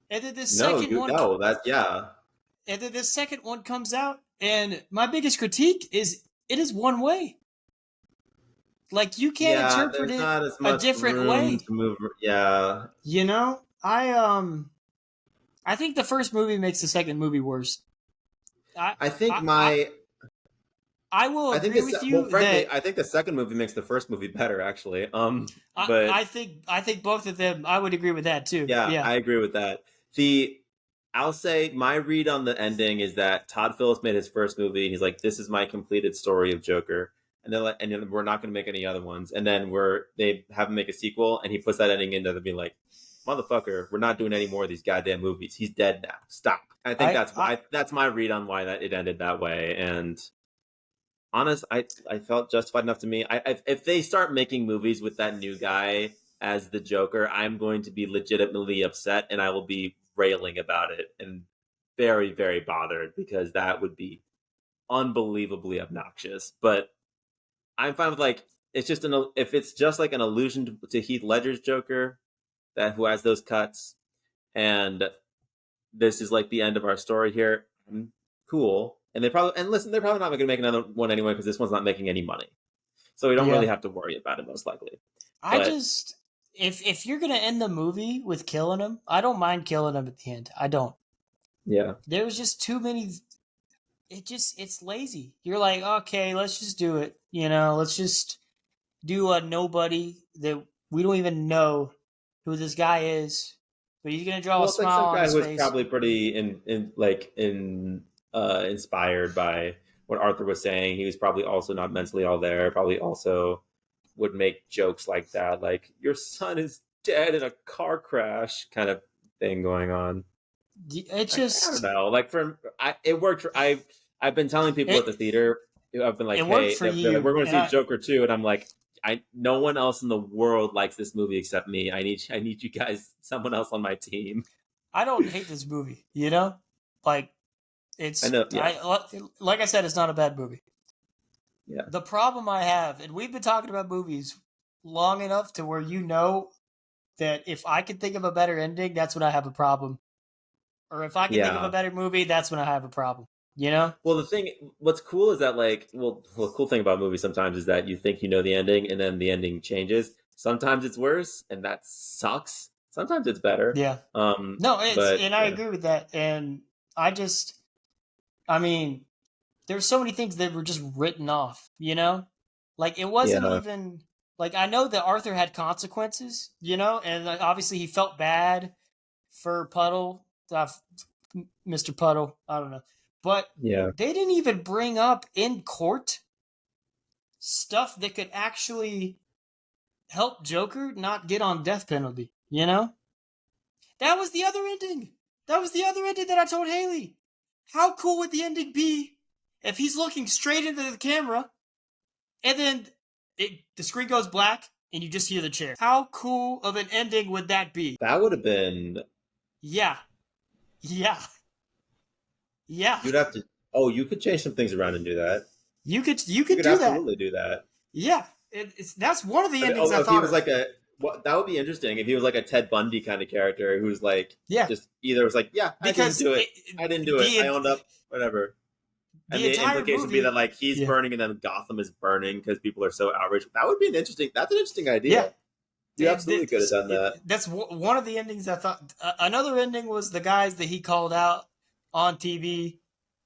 And then No, you no. That's yeah. this second one comes out, and my biggest critique is it is one way. Like you can't Yeah, interpret there's it not as a much different room way. to move. Yeah, You know, I think the first movie makes the second movie worse. I I think I I, my I will I think agree this. with Well, you frankly, that I think the second movie makes the first movie better, actually. I, But I think both of them. I would agree with that too. yeah, Yeah, I agree with that. The I'll say my read on the ending is that Todd Phillips made his first movie, and he's like, "This is my completed story of Joker," and they're like, "And then we're not going to make any other ones." And then they have him make a sequel, and he puts that ending in there to be like, "Motherfucker, we're not doing any more of these goddamn movies. He's dead now. Stop." I think I, I that's my read on why that it ended that way, and honest, I felt justified enough to me. If they start making movies with that new guy as the Joker, I'm going to be legitimately upset, and I will be railing about it and very very bothered because that would be unbelievably obnoxious. But I'm fine with like it's just an if it's just like an allusion to Heath Ledger's Joker that who has those cuts and this is like the end of our story here. Cool. And listen, they're probably not going to make another one anyway because this one's not making any money, so we don't really yeah. have to worry about it most likely. I But just if you're gonna end the movie with killing him, I don't mind killing him at the end. I don't. yeah, There was just too many. It's lazy. You're like, okay, let's just do it. You know, let's just do a nobody that we don't even know who this guy is, but he's gonna draw a well, it's like smile some on guy his who was face. probably pretty inspired by what Arthur was saying. He was probably also not mentally all there. Probably also would make jokes like that, like your son is dead in a car crash, kind of thing going on. It I don't just know. Like it worked. I've been telling people at it the theater. I've been like, it worked hey, for they're like, we're you, going to and see Joker 2, and I'm like, no one else in the world likes this movie except me. I need you guys, someone else on my team. I don't hate this movie. You know, like I it's know. Yeah, like I said, it's not a bad movie. yeah, The problem I have, and we've been talking about movies long enough to where you know that if I can think of a better ending, that's when I have a problem. Or if I can think of a yeah. better movie, that's when I have a problem. You know? Well, what's cool is that like, the cool thing about movies sometimes is that you think you know the ending, and then the ending changes. Sometimes it's worse, and that sucks. Sometimes it's better. Yeah. No, But and I yeah, agree with that. And I just, I mean, there's so many things that were just written off. You know, like it wasn't yeah, even like I know that Arthur had consequences. You know, and like, obviously he felt bad for Puddle, Mr. Puddle. I don't know, but yeah. they didn't even bring up in court stuff that could actually help Joker not get on death penalty. You know, that was the other ending. That was the other ending that I told Haley. How cool would the ending be if he's looking straight into the camera and then the screen goes black and you just hear the chair? How cool of an ending would that be? That would have been. Yeah, yeah, yeah. You'd have to. Oh, you could change some things around and do that. You You could could do that. absolutely do that. Yeah, it's that's one of the endings I If he thought was of. like a, that would be interesting. If he was like a Ted Bundy kind of character who's like, Yeah, just either was like, yeah, because I didn't do it, I the owned up, whatever. And the the entire implication would be that movie. like he's Yeah, burning and then Gotham is burning because people are so outraged. That would be an interesting. That's an interesting yeah. idea. You absolutely could have done that. That's one of the endings I thought. Another ending was the guys that he called out on TV,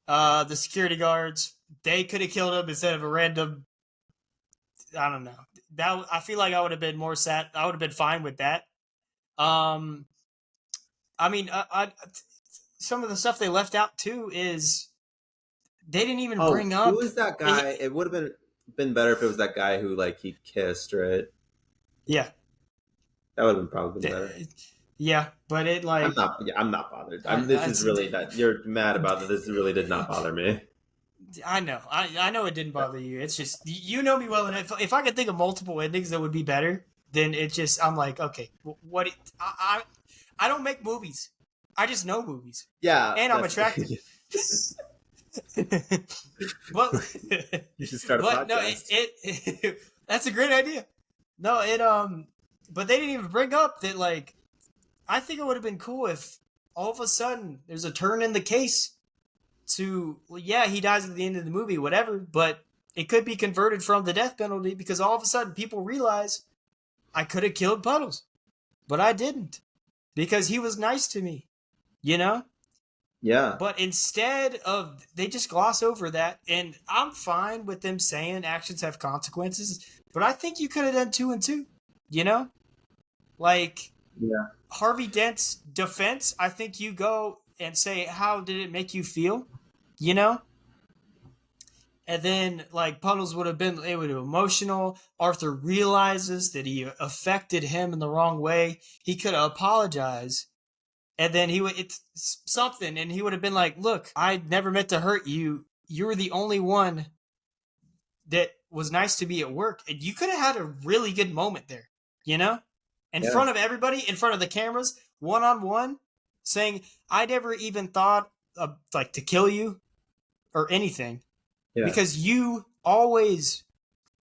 the security guards. They could have killed him instead of a random. I don't know. That I feel like I would have been more sad. I would have been fine with that. Um, I mean, some of the stuff they left out too is they didn't even Oh, bring who up. is that guy? It, It would have been better if it was that guy who like he kissed, right? yeah, That would have been probably been better. yeah, but it like I'm not bothered. This is it's, really that you're mad about that. This really did not bother me. I know. I know it didn't bother you. It's just you know me well, and if I could think of multiple endings that would be better, then it just I'm like, okay, what? I don't make movies. I just know movies, Yeah, and I'm that's attractive. but you should start a but no, podcast. that's a great idea. No, but they didn't even bring up that like I think it would have been cool if all of a sudden there's a turn in the case to well, yeah, he dies at the end of the movie, whatever, but it could be converted from the death penalty because all of a sudden people realize I could have killed Puddles, but I didn't because he was nice to me, you know? Yeah, But instead of they just gloss over that, and I'm fine with them saying actions have consequences, but I think you could have done 2 and 2, you know? Like yeah. Harvey Dent's defense, I think you go and say, how did it make you feel? You know? And then like Puddles would have been it would have emotional. Arthur realizes that he affected him in the wrong way. He could have apologized. And then he would it's something and he would have been like, look, I never meant to hurt you. You were the only one that was nice to me at work. And you could have had a really good moment there, you know? In Yeah. front of everybody, in front of the cameras, one on one, saying, I never even thought of like to kill you or anything Yeah. because you always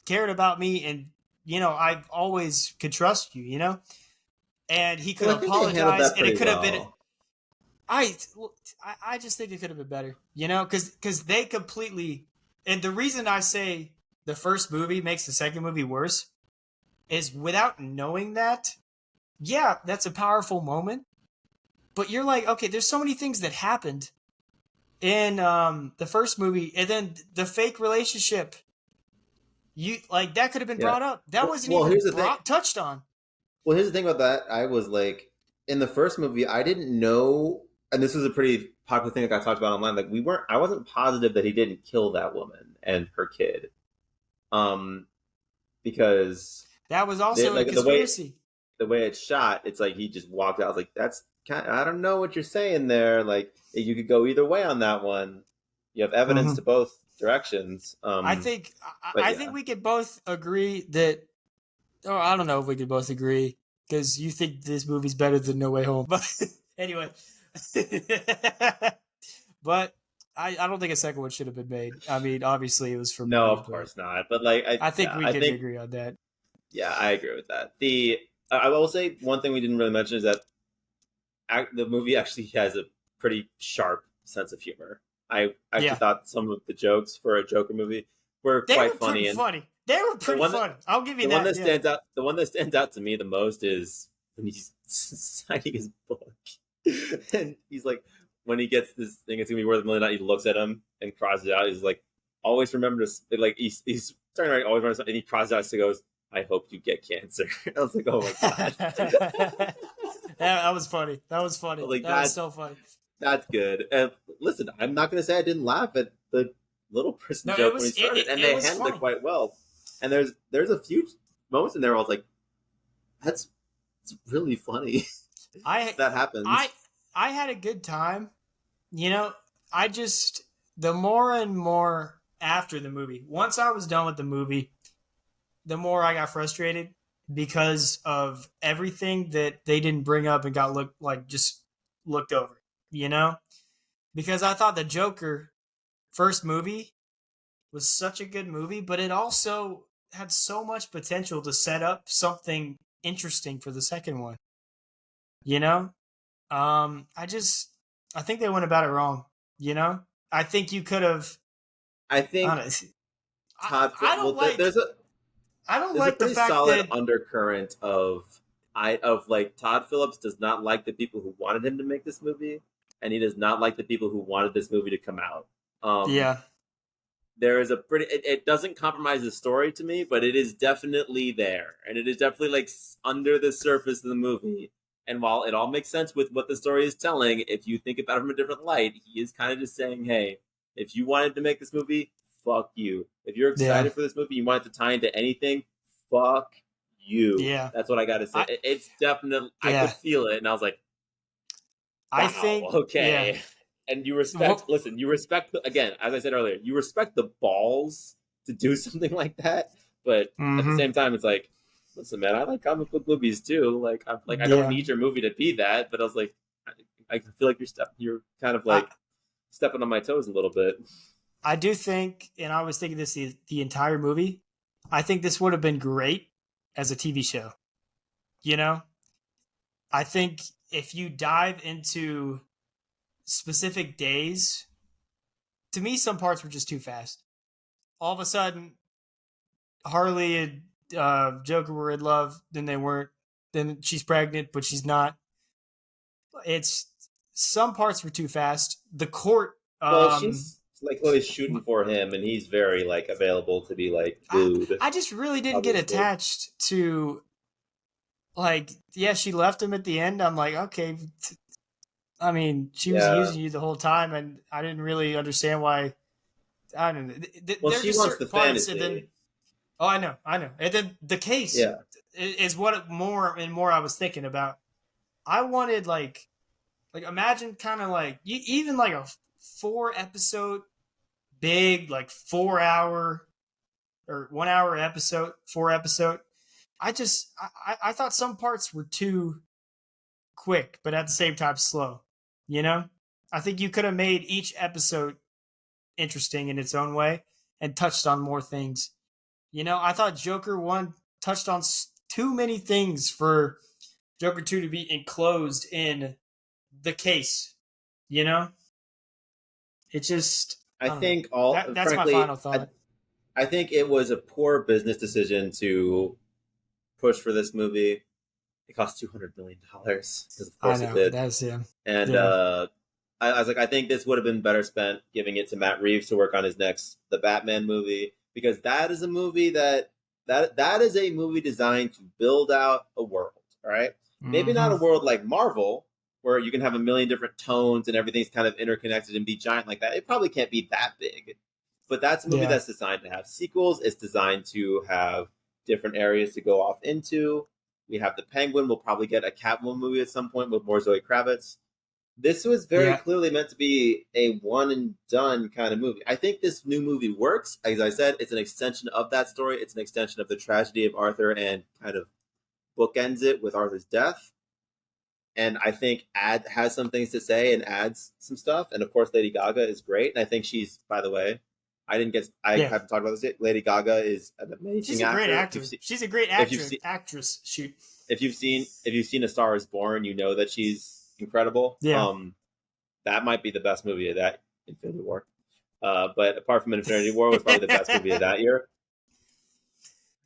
cared about me and I always could trust you, and he could Well, I think they handled apologize that and it pretty could have been well. I I just think it could have been better, because they completely, and the reason I say the first movie makes the second movie worse is without knowing that, yeah, that's a powerful moment, but you're like, okay, there's so many things that happened in the first movie, and then the fake relationship, you like that could have been Yeah. brought up. That wasn't Well, even here's the thing. touched on. Well, here's the thing about that. I was like, in the first movie, I didn't know, and this was a pretty popular thing that got talked about online. Like, I wasn't positive that he didn't kill that woman and her kid, um, because That was also a like conspiracy. the way it's shot, it's like he just walked out. I was like, that's kind. I don't know what you're saying there. Like, you could go either way on that one. You have evidence Mm-hmm. to both directions. I think But I yeah, think we could both agree that. Oh, I don't know if we could both agree because you think this movie's better than No Way Home. But anyway, but I don't think a second one should have been made. I mean, obviously it was for no, money, of but course not. But like, I think we I could think agree on that. yeah, I agree with that. I will say one thing we didn't really mention is that the movie actually has a pretty sharp sense of humor. I actually Yeah, thought some of the jokes for a Joker movie were they quite were pretty funny, and funny. They were the pretty one that funny. I'll give you that. Yeah. the one that stands out to me the most is when he's signing his book, and he's like, when he gets this thing, it's gonna be worth $1 million. He looks at him and crosses it out. He's like, always remember to like he's trying to always remember, and he crosses out and goes, "I hope you get cancer." I was like, "Oh my god!" That was funny. That was funny. Like That was so funny. that's good. And listen, I'm not gonna say I didn't laugh at the little person No, joke when he started, and it they was handled it funny. quite well. And there's a few moments in there where I was like, that's it's really funny. I That happens. I I had a good time. You know, I just the more and more after the movie. Once I was done with the movie, the more I got frustrated because of everything that they didn't bring up and got just looked over. You know, because I thought the Joker first movie was such a good movie, but it also had so much potential to set up something interesting for the second one. You know, I just I think they went about it wrong. You know, I think you could have. I think Honest, I don't Well, like. I don't there's a like the pretty fact solid that. undercurrent of like Todd Phillips does not like the people who wanted him to make this movie, and he does not like the people who wanted this movie to come out. Yeah, There is a pretty it doesn't compromise the story to me, but it is definitely there, and it is definitely like under the surface of the movie. And while it all makes sense with what the story is telling, if you think about it from a different light, he is kind of just saying, hey, If you wanted to make this movie, fuck you. If you're Yeah. excited for this movie, you want it to tie into anything, fuck you. Yeah. That's what I got to say. I It's definitely, I could yeah. feel it, and I was like, I wow, think yeah. okay. And you respect, Well, listen, you respect, again, as I said earlier, you respect the balls to do something like that. But at the mm-hmm. same time, it's like, listen, man, I like comic book movies too. I don't Yeah. need your movie to be that. But I was like, I feel like you're kind of I like stepping on my toes a little bit. I do think, and I was thinking this the entire movie. I think this would have been great as a TV show. You know, I think if you dive into specific days, to me, some parts were just too fast. All of a sudden, Harley and Joker were in love, then they weren't. Then she's pregnant, but she's not. It's some parts were too fast. The court, Well, she's like always shooting for him, and he's very like available to be like booed. I just really didn't get Obviously, attached to like yeah, she left him at the end. I'm like, okay. I mean, she was yeah. using you the whole time, and I didn't really understand why. I don't know. Well, There are she just wants the certain parts, and then fantasy. oh, I know, and then the case Yeah. is what more and more I was thinking about. I wanted like imagine kind of like even like a 4 episode big like 4 hour or 1 hour episode 4 episode. I thought some parts were too quick, but at the same time slow. You know, I think you could have made each episode interesting in its own way and touched on more things. You know, I thought Joker 1 touched on too many things for Joker 2 to be enclosed in the case. You know, it just I I don't know. think all, That's my frankly, final thought. I think it was a poor business decision to push for this movie. It cost $200 million, because of I course it know did. that's And yeah I was like, I think this would have been better spent giving it to Matt Reeves to work on his next The Batman movie, because that is a movie that is a movie designed to build out a world. All right, maybe not mm-hmm. a world like Marvel, where you can have a million different tones and everything's kind of interconnected and be giant like that. It probably can't be that big, but that's a movie Yeah that's designed to have sequels. It's designed to have different areas to go off into. We have the Penguin. We'll probably get a Catwoman movie at some point with more Zoe Kravitz. This was very yeah clearly meant to be a one and done kind of movie. I think this new movie works. As I said, it's an extension of that story. It's an extension of the tragedy of Arthur, and kind of bookends it with Arthur's death. And I think has some things to say and adds some stuff. And of course, Lady Gaga is great. And I think she's, by the way, I yeah. haven't talked about this yet. Lady Gaga is an She's amazing a great actor. actor. She's a great If you've actress. seen, Actress. Shoot. if you've seen A Star Is Born, you know that she's incredible. Yeah. That might be the best movie of that Infinity War. But apart from Infinity War, was probably the best movie of that year.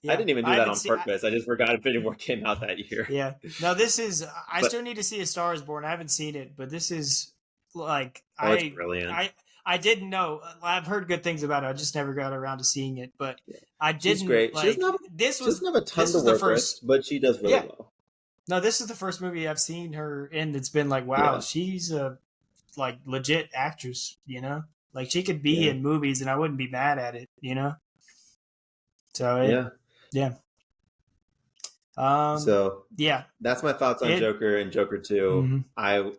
I Yeah. didn't even do I that haven't on seen. purpose. I just forgot Infinity War came out that year. Yeah. No, this is. I But still need to see A Star Is Born. I haven't seen it, but this is like oh, it's brilliant. I didn't know. I've heard good things about it. I just never got around to seeing it, but Yeah. I She's didn't great. like. She This doesn't have a ton this to was the work first. with, but she does really Yeah. well. No, this is the first movie I've seen her in that's been like, wow, Yeah, she's a like legit actress. You know, like she could be yeah, in movies, and I wouldn't be mad at it. You know, so yeah. yeah. Um, So yeah, that's my thoughts on it. Joker and Joker 2. Mhm.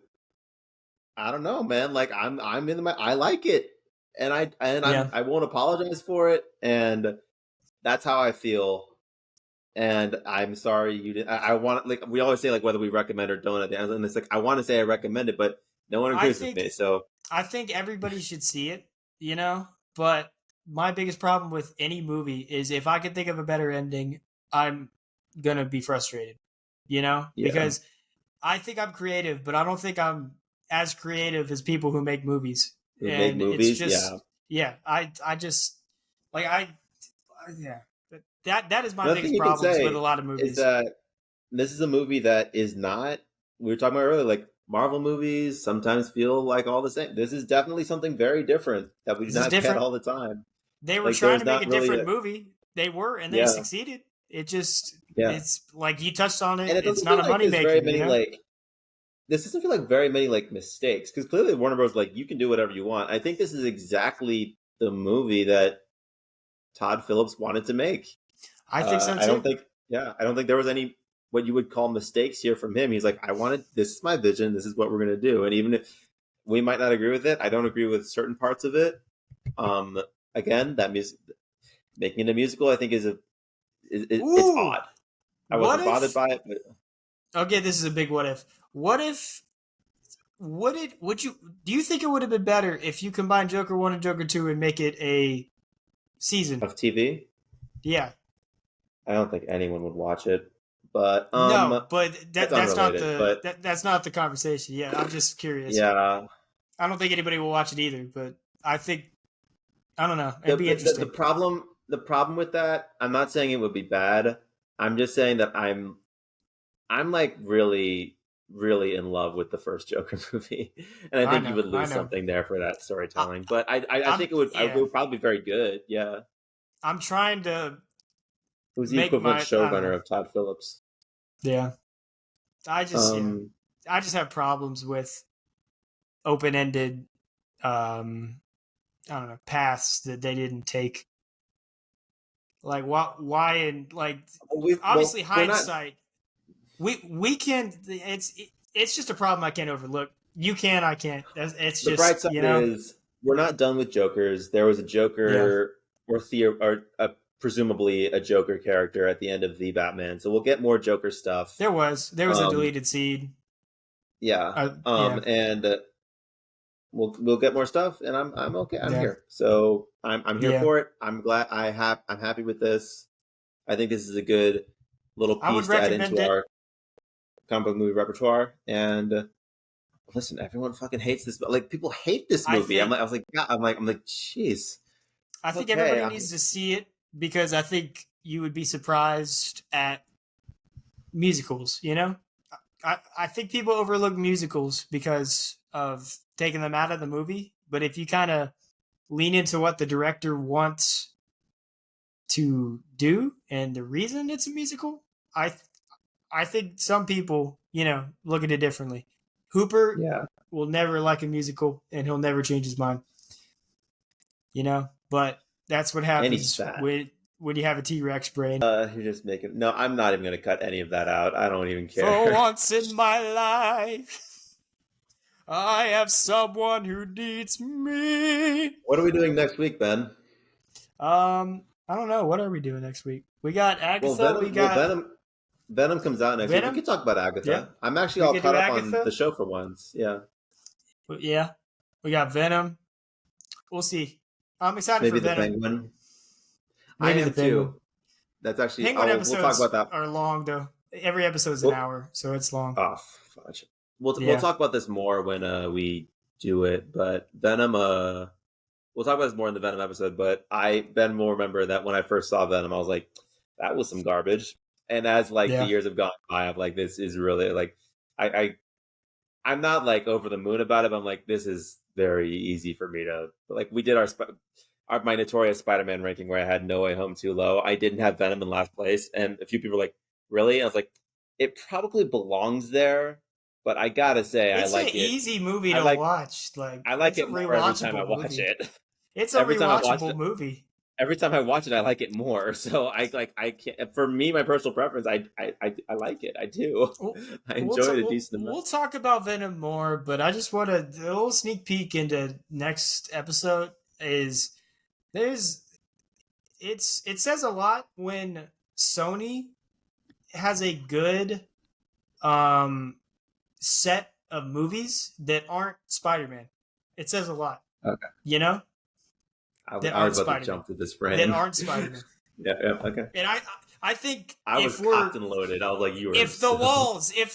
I don't know, man. Like I'm in the I like it, and Yeah, I won't apologize for it, and that's how I feel. And I'm sorry you didn't. I want, like we always say, like whether we recommend or don't at the end, and it's like I want to say I recommend it, but no one I agrees with think me. So I think everybody should see it. You know, but my biggest problem with any movie is if I could think of a better ending, I'm gonna be frustrated. You know, yeah, because I think I'm creative, but I don't think I'm as creative as people who make movies. who make And it's movies? Yeah. just, yeah, I just like yeah, that is my Another thing biggest you can problems with a say lot of is movies. that this is a movie that is not. We were talking about earlier, like Marvel movies sometimes feel like all the same. This is definitely something very different that we do This is not get different. all the time. They were Like trying there's to make not a really different a movie. They were, and they yeah, succeeded. It just, yeah, it's like you touched on it. and it It's doesn't not feel a like money there's very making, you many know? like this doesn't feel like very many like mistakes, because clearly Warner Bros. Like, you can do whatever you want. I think this is exactly the movie that Todd Phillips wanted to make. I think so I don't too. think, yeah, I don't think there was any what you would call mistakes here from him. He's like, I wanted, this is my vision, this is what we're gonna do, and even if we might not agree with it, I don't agree with certain parts of it. Um, Again, that music, making it a musical, I think it's Ooh, odd. I what wasn't bothered if? by it, but Okay, this is a big what if. What if? Would you? Do you think it would have been better if you combine Joker 1 and Joker 2 and make it a season? of TV, Yeah. I don't think anyone would watch it. But No, but that's that's not unrelated. the But that's not the conversation. Yeah, I'm just curious. yeah, I don't think anybody will watch it either, but I think I don't know. the, It'd be the the interesting. problem with that, I'm not saying it would be bad. I'm just saying that I'm like really really in love with the first Joker movie, and I I think you know. would I lose know. something there for that I, storytelling. But I I'm think it yeah. would probably be very good. Yeah, I'm trying to who's the make equivalent my I don't know. showrunner of Todd Phillips? Yeah. I just yeah. Um, I just have problems with open-ended I don't know, paths that they didn't take. Like why and like obviously we're not. hindsight we can it's just a problem I can't overlook. You can, I can't. It's The bright just, side is we're not done with Jokers. There was a Yeah. Joker or presumably a Joker character at the end of the Batman, so we'll get more Joker stuff. There was a Um, deleted scene. yeah, Yeah. and we'll get more stuff, and I'm okay. I'm Yeah. here, so I'm here Yeah. for it. I'm happy with this. I think this is a good little I would piece to add recommend into it. our comic book movie repertoire. And listen, everyone fucking hates this. Like, people hate this I movie. think I'm like, jeez. I think Okay, everybody needs to see it because I think you would be surprised at musicals. I think people overlook musicals because of taking them out of the movie. But if you kind of lean into what the director wants to do and the reason it's a musical, I think some people look at it differently. Hooper yeah. will never like a musical and he'll never change his mind. But that's what And he's happens fat. when you have a T-Rex brain. You're just making. No, I'm not even going to cut any of that out. I don't even For care. once in my life, I have someone who needs me. What are we doing next week, Ben? I don't know. What are we doing next week? We got Well, Agatha. We got Venom comes out next week. We Venom. could talk about Yeah, Agatha. I'm actually we all could do caught up on the Agatha. show for once. Yeah, Yeah, we got Venom. We'll see. I'm excited for maybe the Venom. Penguin. I Maybe the am Penguin. too. That's actually. Penguin Oh, we'll talk episodes about that. are long though. Every episode's an Well, hour, so it's long. oh, fudge. We'll Yeah. talk about this more when we do it. But Venom. We'll talk about this more in the Venom episode. But Ben will remember that when I first saw Venom, I was like, that was some garbage. And as like the Yeah. years have gone by, I'm like, this is really like, I'm not like over the moon about it. But I'm like, this is very easy for me to like. We did my notorious Spider-Man ranking where I had No Way Home too low. I didn't have Venom in last place, and a few people were like, "Really?" And I was like, "It probably belongs there." But I gotta say, I It's an like it. easy movie I to like watch. Like I like it's a it more every time I rewatchable watch movie. it. It's a Every time I watch rewatchable it, movie. every time I watch it, I like it more. So I can't. For me, my personal preference, I like it. I do. We'll I we'll, enjoy t- it a we'll decent amount. we'll talk about Venom more, but I just want a little sneak peek into next episode. Is there's it says a lot when Sony has a good um set of movies that aren't Spider-Man. It says a lot. Okay. You know? That I aren't was about to Spider-Man. jump to this That frame. aren't Spider-Man. Yeah. Okay. And I think I was cocked and loaded. I was like, you are if the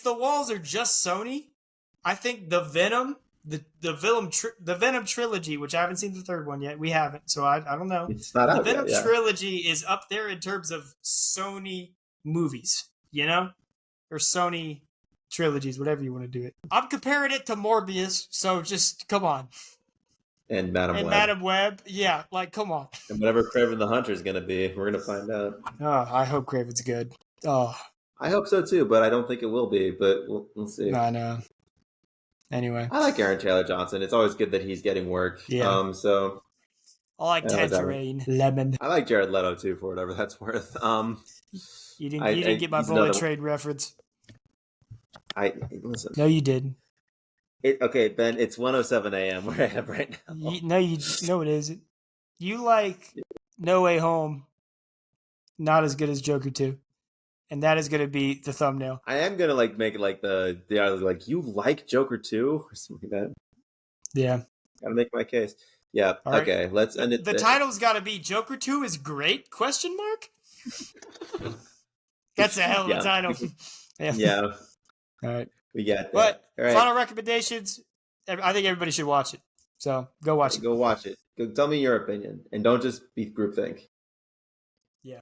so. walls are just Sony, I think the Venom trilogy, which I haven't seen the third one yet. We haven't, so I don't know. It's not The out Venom yet. Yeah. trilogy is up there in terms of Sony movies, or Sony trilogies, whatever you want to do it. I'm comparing it to Morbius, so just come on. And Madam And Web. Madam Web, yeah, like come on. And whatever Craven the Hunter is going to be, we're going to find out. Oh, I hope Craven's good. Oh, I hope so too, but I don't think it will be. But we'll see. I know. Anyway, I like Aaron Taylor Johnson. It's always good that he's getting work. yeah. So I like whatever. Tangerine Lemon. I like Jared Leto too, for whatever that's worth. You didn't get my he's bullet another. train reference. I listen. No, you didn't. Okay, Ben. It's 1:07 a.m. where I am right now. No, it isn't. You like No Way Home, not as good as Joker 2. And that is going to be the thumbnail. I am gonna make it like the like you like Joker 2 or something like that. Yeah. Gotta make my case. Yeah. All right. Okay. Let's end it. The title's got to be Joker 2 is great? ? That's a hell of a title. Yeah. All right. We got that. But all right. final recommendations. I think everybody should watch it. So go watch it. Go watch it. Go, tell me your opinion, and don't just be groupthink.